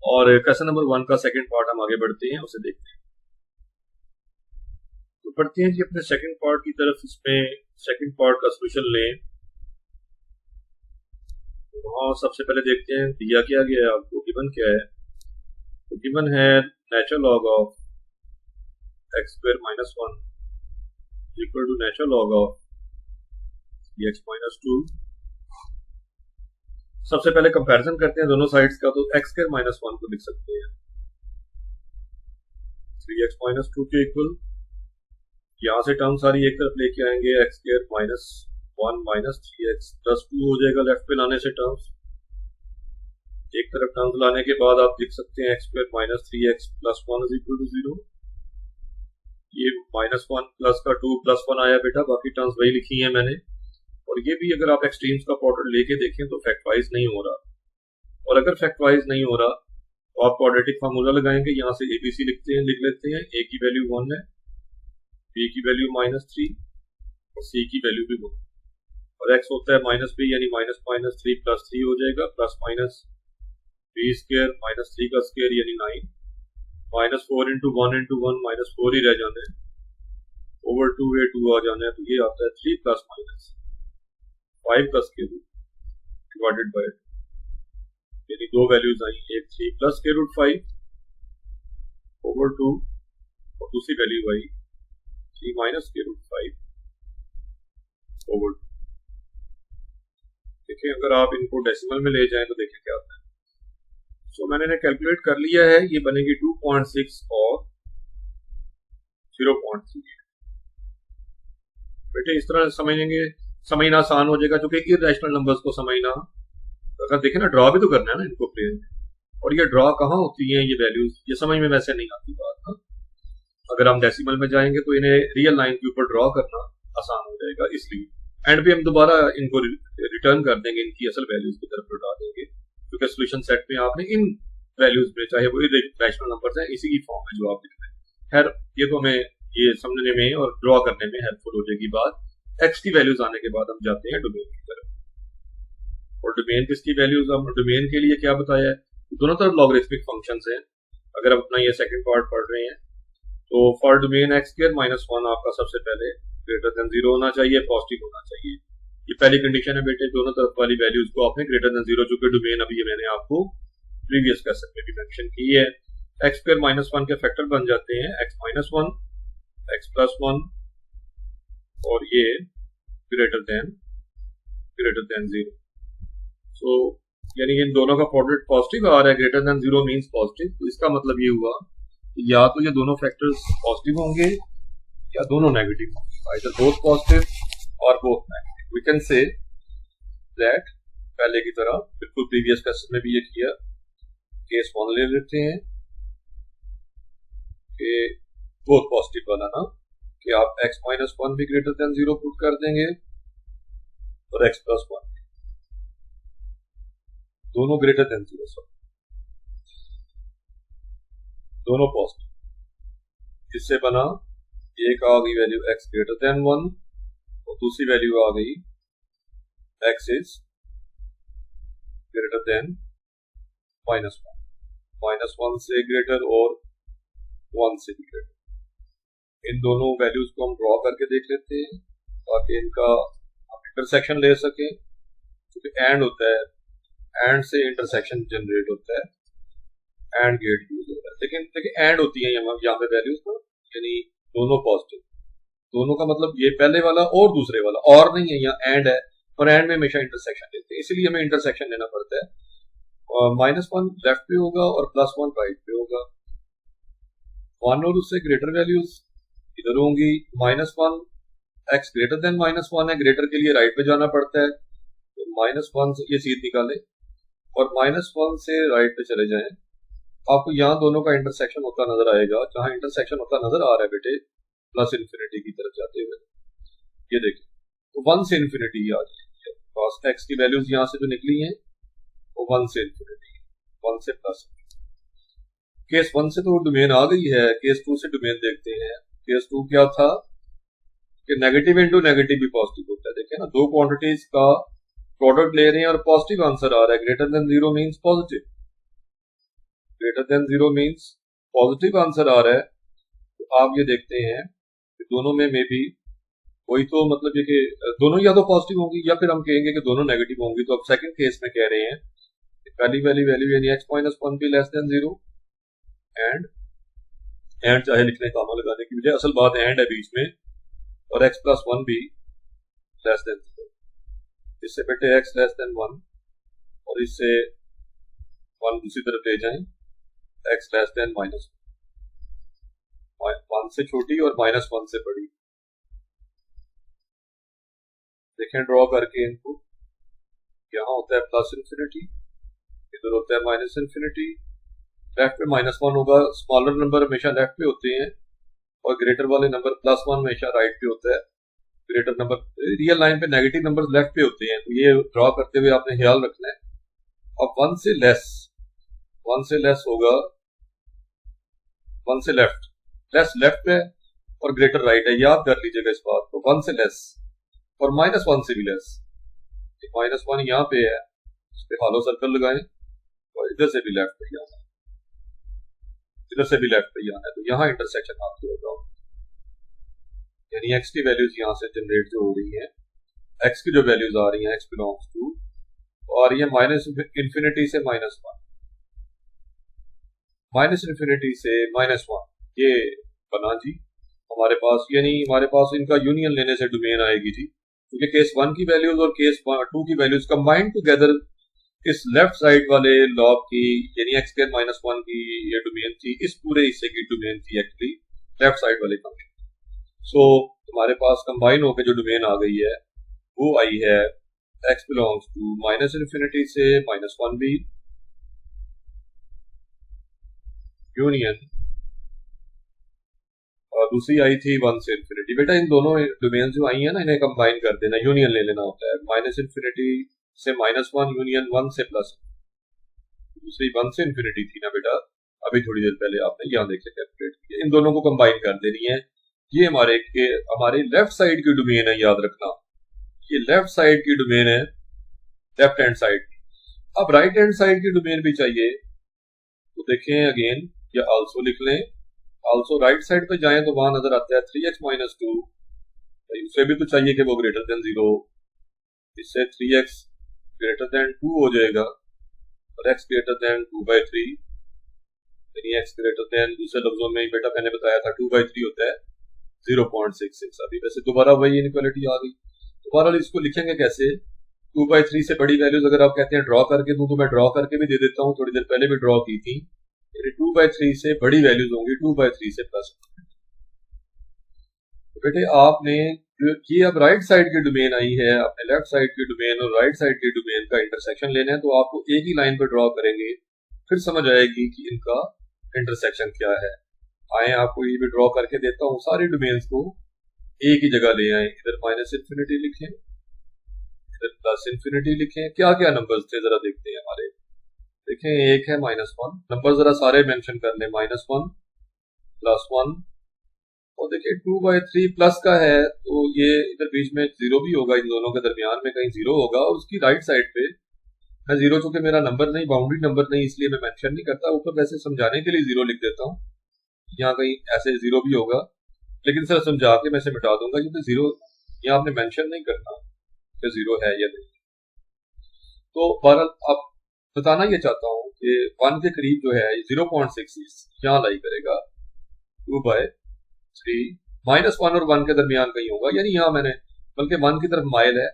और क्वेश्चन नंबर 1 का सेकंड पार्ट हम आगे बढ़ते हैं, उसे देखते हैं। तो बढ़ते हैं जी अपने सेकंड पार्ट की तरफ। इसमें सेकंड पार्ट का सोल्यूशन लें, वहां सबसे पहले देखते हैं दिया क्या गया है आपको, गिवन क्या है। तो गिवन है natural log of x² - 1 = natural log of x - 2। सबसे पहले कंपैरिजन करते हैं दोनों साइड्स का, तो x² - 1 को लिख सकते हैं 3x - 2 के इक्वल, यहां से टर्म सारी एक तरफ लेके आएंगे, x² - 1 - 3x + 2 हो जाएगा, लेफ्ट पे लाने से टर्म्स एक तरफ टर्म्स लाने के बाद आप लिख सकते हैं x² - 3x + 1 = 0। ये -1 प्लस का 2 + 1 आया बेटा, बाकी टर्म्स वही लिखी है मैंने। और ये भी अगर आप एक्सट्रीम्स का प्रोडक्ट लेके देखें तो फैक्टराइज नहीं हो रहा, और अगर फैक्टराइज नहीं हो रहा तो आप क्वाड्रेटिक फार्मूला लगाएंगे, यहाँ से ABC लिख लेते हैं, a की वैल्यू 1 है, b की वैल्यू -3 और c की वैल्यू भी 1। और x होता है माइनस बी, यानी माइनस माइनस 3 प्लस 3 हो जाएगा, plus minus b square minus 3 का स्क्वायर यानी 9, माइनस 4 इंटू वन माइनस 4 ही रह जाना है, ओवर 2 है 2 आ जाना है, तो ये आता है 3 प्लस माइनस 5 का स्क्वायर रूट डिवाइडेड बाय, यानी दो वैल्यूज आई, एक 3 प्लस स्क्वायर रूट 5 ओवर 2 और दूसरी वैल्यू आई 3 माइनस स्क्वायर रूट 5 ओवर 2। देखिए अगर आप इनको डेसिमल में ले जाएं तो देखिए क्या आता है। सो मैंने कैलकुलेट कर लिया है, ये बनेगी 2.6 और 0.3। बेटे इस तरह समझेंगे, समझना आसान हो जाएगा, क्योंकि इरेशनल नंबर्स को समझना, अगर देखें ना ड्रॉ भी तो करना है ना इनको प्लेन में, और ये ड्रॉ कहाँ होती है ये वैल्यूज, ये समझ में वैसे नहीं आती बात ना। अगर हम डेसिमल में जाएंगे तो इन्हें रियल लाइन के ऊपर ड्रॉ करना आसान हो जाएगा, इसलिए एंड भी हम दोबारा इनको रिटर्न कर देंगे, इनकी असल वैल्यूज की तरफ लौटा देंगे, क्योंकि सोल्यूशन सेट में आपने इन वैल्यूज में, चाहे वो इरेशनल नंबर्स हैं, इसी की फॉर्म में जो आप लिख रहे हैं। खैर ये तो हमें ये समझने में और ड्रॉ करने में हेल्पफुल हो जाएगी बात। एक्स की वैल्यूज आने के बाद हम जाते हैं डोमेन की तरफ, और डोमेन किसकी वैल्यूज, हम डोमेन के लिए क्या बताया है, दोनों तरफ लॉगरिथमिक फंक्शंस हैं। अगर हम अपना ये सेकंड पार्ट पढ़ रहे हैं तो for domain x square minus 1 आपका सबसे पहले ग्रेटर देन 0 होना चाहिए, पॉजिटिव होना चाहिए, ये पहली कंडीशन है बेटे। दोनों तरफ वाली वैल्यूज को आपने ग्रेटर देन 0, जो कि डोमेन अभी मैंने आपको प्रीवियस क्वेश्चन में भी मेंशन की है। एक्स स्क्वायर माइनस 1 के फैक्टर बन जाते हैं एक्स माइनस 1, एक्स प्लस 1 और ये ग्रेटर देन 0। सो यानी इन दोनों का प्रोडक्ट पॉजिटिव आ रहा है, ग्रेटर देन 0 मींस पॉजिटिव, तो इसका मतलब ये हुआ या तो ये दोनों फैक्टर्स पॉजिटिव होंगे या दोनों नेगेटिव होंगे, आइदर बोथ पॉजिटिव और both negative. We can say that, पहले की तरह बिल्कुल प्रीवियस क्वेश्चन में भी ये किया, केस 1 ले लेते हैं कि बोथ पॉजिटिव वाला ना, कि आप x माइनस 1 भी ग्रेटर देन 0 पुट कर देंगे और x प्लस 1 दोनों ग्रेटर देन 0, सॉरी दोनों पॉजिटिव। इससे बना एक आ गई वैल्यू x ग्रेटर देन 1 और दूसरी वैल्यू आ गई x is greater then minus 1, minus 1 से ग्रेटर और 1 से भी ग्रेटर। इन दोनों वैल्यूज को हम ड्रॉ करके देख लेते हैं ताकि इनका हम इंटरसेक्शन ले सकें, क्योंकि एंड होता है, एंड से इंटरसेक्शन जनरेट होता है, एंड गेट यूज होता है। लेकिन देखिए एंड होती है यहाँ पे वैल्यूज ना, यानी दोनों पॉजिटिव, दोनों का मतलब ये पहले वाला और दूसरे वाला, और नहीं है, यहाँ एंड है, और एंड में हमेशा इंटरसेक्शन लेते हैं, इसलिए हमें इंटरसेक्शन लेना पड़ता है। और माइनस 1 लेफ्ट पे होगा और प्लस 1 राइट पे होगा, 1 और उससे ग्रेटर वैल्यूज इधर होंगी। Minus 1 x greater then minus 1 है, ग्रेटर के लिए राइट पे जाना पड़ता है, तो माइनस 1 से ये सीध निकाले और माइनस 1 से राइट पे चले जाएं, आपको यहाँ दोनों का इंटरसेक्शन होता नजर आएगा। जहां इंटरसेक्शन होता नजर आ रहा है बेटे प्लस इन्फिनिटी की तरफ जाते हुए, ये देखिए तो 1 से इन्फिनिटी आ जाएगी, बस एक्स की वैल्यूज यहाँ से जो निकली हैं वो 1 से इन्फिनिटी, 1 से प्लस। केस 1 से तो डोमेन आ गई है, केस 2 से डोमेन देखते हैं। केस 2 क्या था कि नेगेटिव इंटू नेगेटिव भी पॉजिटिव होता है। देखिए ना, दो क्वांटिटीज का प्रोडक्ट ले रहे हैं और पॉजिटिव आंसर आ रहा है, greater than 0 means positive, greater than 0 means positive answer आ रहा है। तो आप ये देखते हैं कि दोनों में मे बी वही, तो मतलब ये कि दोनों या तो पॉजिटिव होंगी या फिर हम कहेंगे कि दोनों नेगेटिव होंगी। तो अब सेकंड केस में कह रहे हैं कि पहली वाली वैल्यू यानी x माइनस 1 भी लेस देन 0, एंड चाहे लिखने का अमल लगाने की बजाय असल बात एंड है बीच में, और x प्लस 1 भी लेस देन 0, इससे बेटे x लेस देन 1 और इससे 1 दूसरी तरफ ले जाएं, x लेस देन माइनस 1 से छोटी और माइनस 1 से बड़ी। देखें ड्रॉ करके इनको, यहाँ होता है प्लस इन्फिनिटी, इधर होता है माइनस इन्फिनिटी, लेफ्ट पे माइनस 1 होगा, स्मॉलर नंबर हमेशा लेफ्ट पे होते हैं और ग्रेटर वाले नंबर प्लस 1 हमेशा राइट पे होता है, ग्रेटर नंबर रियल लाइन पे नेगेटिव नंबर लेफ्ट पे होते हैं। तो ये ड्रॉ करते हुए आपने ख्याल रखना है। अब 1 से लेस होगा, 1 से लेफ्ट, लेफ्ट है और ग्रेटर राइट है, याद कर लीजिएगा इस बात को, 1 से लेस और माइनस 1 से भी लेस, -1 यहाँ पे है, इस पे हॉलो सर्कल लगाएं और इधर से भी लेफ्ट पे जाना है, इधर से भी लेफ्ट पे जाना है, तो यहाँ इंटरसेक्शन आपको होगा, यानी x की वैल्यूज यहाँ से जनरेट जो हो रही है, x की जो वैल्यूज आ रही हैं x बिलोंग्स टू, और ये -इंफिनिटी से -1, -इंफिनिटी से -1 ये बना जी हमारे पास, यानी हमारे पास इनका यूनियन लेने से डोमेन आएगी जी, क्योंकि केस 1 की वैल्यूज और केस 2 की वैल्यूज कंबाइंड टुगेदर इस लेफ्ट साइड वाले लॉग की, यानी x² -1 की ये डोमेन थी, इस पूरे हिस्से की डोमेन थी एक्चुअली लेफ्ट साइड वाले फंक्शन। सो हमारे पास कंबाइन होकर जो डोमेन आ गई है वो आई है x बिलोंग्स टू -इंफिनिटी से -1 भी यूनियन, और दूसरी आई थी 1 से इंफिनिटी। बेटा इन दोनों डोमेन जो आई है ना, इन्हें कंबाइन कर देना, यूनियन ले लेना होता है, -इंफिनिटी से -1 यूनियन 1 से प्लस, दूसरी 1 से इंफिनिटी थी ना बेटा, अभी थोड़ी देर पहले आपने यहाँ देखे कैलकुलेट किया, इन दोनों को कंबाइन कर देनी है। ये हमारे लेफ्ट साइड की डोमेन है, याद रखना ये लेफ्ट साइड की डोमेन है, लेफ्ट हैंड साइड की। अब राइट हैंड साइड की डोमेन भी चाहिए, तो देखें अगेन या आल्सो लिख लें, आल्सो राइट साइड पे जाएं तो वहां नजर आता है 3x - 2, उसे भी तो चाहिए कि वो ग्रेटर देन 0, इससे 3x ग्रेटर देन 2 हो जाएगा और x ग्रेटर देन 2/3, यानी x ग्रेटर देन, दूसरे लफ्जों में बेटा मैंने बताया था 2/3 होता है 0.66। अभी वैसे दोबारा वही इनइक्वालिटी आ गई, दोबारा इसको लिखेंगे कैसे, 2/3 से बड़ी वैल्यूज अगर आप कहते हैं ड्रॉ करके दूं तो मैं ड्रॉ करके भी दे देता हूं, थोड़ी देर पहले भी ड्रॉ की थी, 2/3 से बड़ी वैल्यूज होंगी 2/3 से प्लस। तो बेटे आपने ये अब राइट साइड की डोमेन आई है, अपने लेफ्ट साइड की डोमेन और राइट साइड की डोमेन का इंटरसेक्शन लेना है, तो आपको एक ही लाइन पर ड्रॉ करेंगे, फिर समझ आएगी कि इनका इंटरसेक्शन क्या है। आए आपको ये भी ड्रॉ करके देता हूँ, सारी डोमेन्स को एक ही जगह ले आए, इधर -इंफिनिटी लिखें, इधर +इंफिनिटी लिखें, क्या क्या नंबर्स थे जरा देखते हैं हमारे, देखें एक है -1, नंबर जरा सारे मेंशन कर लें, -1 +1, और देखिए 2/3 प्लस का है, तो ये इधर बीच में 0 भी होगा, इन दोनों के दरमियान में कहीं 0 होगा, और उसकी राइट साइड पे मैं 0, चूंकि मेरा नंबर नहीं, बाउंड्री नंबर नहीं, इसलिए मैं मेंशन नहीं करता, ऊपर वैसे समझाने के लिए 0 लिख देता हूँ, यहाँ कहीं ऐसे 0 भी होगा, लेकिन सर समझा के मैं इसे मिटा दूंगा, क्योंकि 0 यहाँ आपने मेंशन नहीं करना कि 0 है या नहीं। तो बहरहाल अब बताना ये चाहता हूँ कि 1 के करीब जो है 0.66 यहाँ लाई करेगा 2/3, -1 और 1 के दरमियान कहीं होगा, यानी यहाँ मैंने बल्कि 1 की तरफ माइल है,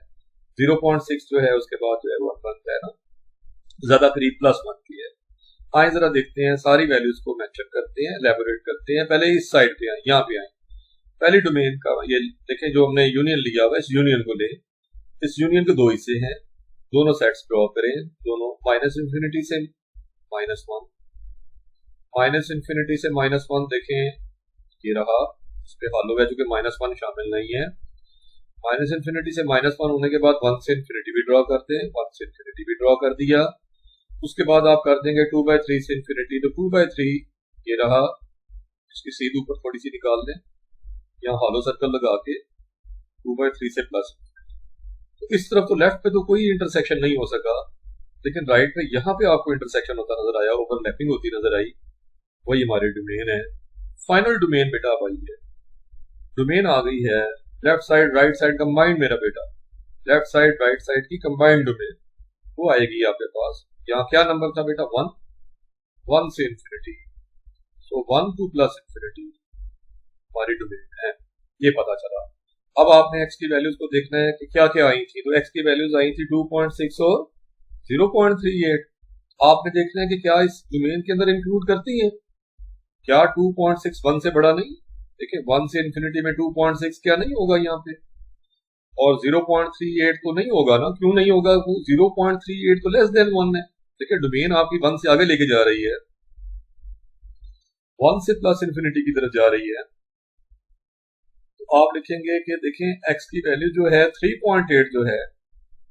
0.6 जो है उसके बाद जो है 1 बनता है ना, ज्यादा करीब +1 की है। आए जरा देखते हैं, सारी वैल्यूज को मेंशन करते हैं, एलैबोरेट करते हैं, पहले इस साइड पे आए, यहाँ पे आए, पहली डोमेन का ये देखें जो हमने यूनियन लिया हुआ है, इस यूनियन को ले, इस यूनियन के दो हिस्से हैं, दोनों सेट्स ड्रॉ करें, दोनों -इंफिनिटी से -1, -इंफिनिटी से -1 देखें, ये रहा, इस पे हल हो गया चूंकि -1 शामिल नहीं है, -इंफिनिटी से -1 होने के बाद 1 से इंफिनिटी भी ड्रॉ करते हैं, 1 से इंफिनिटी भी ड्रॉ कर दिया, उसके बाद आप कर देंगे 2/3 से इंफिनिटी, तो 2/3 ये रहा, इसकी सीध ऊपर थोड़ी सी निकाल दें, यहाँ हॉलो सर्कल लगा के 2/3 से प्लस, तो इस तरफ तो लेफ्ट पे तो कोई इंटरसेक्शन नहीं हो सका, लेकिन राइट पे यहाँ पे आपको इंटरसेक्शन होता नजर आया, ओवरलैपिंग होती नजर आई, वही हमारी डोमेन है। फाइनल डोमेन बेटा अब आई है, डोमेन आ गई है left side right side combined, मेरा बेटा लेफ्ट साइड राइट साइड की कंबाइंड डोमेन वो आएगी आपके पास। यहाँ क्या नंबर था बेटा 1, 1 से इंफिनिटी, सो 1 to +इंफिनिटी हमारी डोमेन है, ये पता चला। अब आपने x की वैल्यूज को देखना है कि क्या क्या आई थी, तो x की वैल्यूज आई थी 2.6 और 0.38, आपने देखना है कि क्या इस डोमेन के अंदर इंक्लूड करती है, क्या 2.6 1 से बड़ा नहीं, देखिए 1 से इंफिनिटी में 2.6 क्या नहीं होगा यहाँ पे, और 0.38 तो नहीं होगा ना, क्यों नहीं होगा, 0.38 तो लेस देन 1 है, देखिए डोमेन आपकी 1 से आगे लेके जा रही है, 1 से +इंफिनिटी की तरफ जा रही है, तो आप लिखेंगे कि देखें x की वैल्यू जो है 3.8 जो है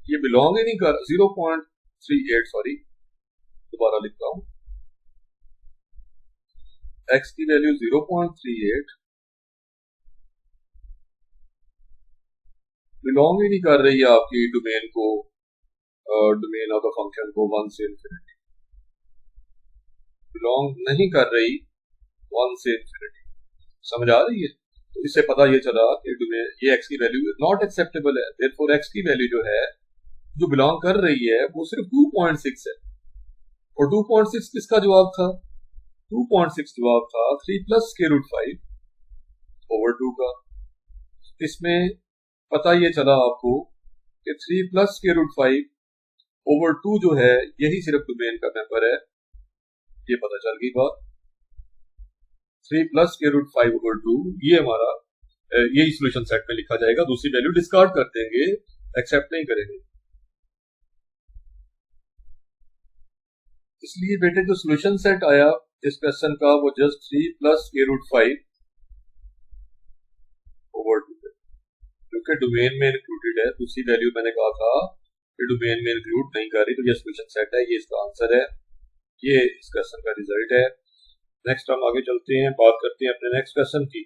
ये बिलोंग ही नहीं कर, 0.38 सॉरी दोबारा लिखता हूं, x की वैल्यू 0.38 बिलोंग ही नहीं कर रही है आपकी डोमेन को, डोमेन ऑफ द फंक्शन को 1 से इंफिनिटी बिलोंग नहीं कर रही 1 से इंफिनिटी। समझ आ रही है? तो इससे पता ये चला कि डोमेन ये x की वैल्यू नॉट एक्सेप्टेबल है, देयरफॉर x की वैल्यू जो है जो बिलोंग कर रही है वो सिर्फ 2.6 है। और 2.6 किसका जवाब था? 2.6 जवाब था 3 प्लस स्क्वायर रूट 5 ओवर 2 का। इसमें पता ये चला आपको कि 3 प्लस स्क्वायर रूट 5 ओवर 2 जो है यही सिर्फ डोमेन का मेंबर है। ये पता चल गई बात। 3 प्लस स्क्वायर रूट 5 ओवर 2 ये हमारा यही सॉल्यूशन सेट में लिखा जाएगा। दूसरी वैल्यू डिस्कार्ड कर देंगे, एक्सेप्ट नहीं करेंगे। इसलिए बेटे जो सॉल्यूशन सेट आया इस क्वेश्चन का वो just 3 plus square root 5 over 2 है, क्योंकि डोमेन में इंक्लूडेड है। दूसरी वैल्यू मैंने कहा था कि डोमेन में इंक्लूड नहीं कर रही, तो ये सॉल्यूशन सेट है, ये इसका आंसर है, ये इस क्वेश्चन का रिजल्ट है। नेक्स्ट हम आगे चलते हैं, बात करते हैं अपने नेक्स्ट क्वेश्चन की।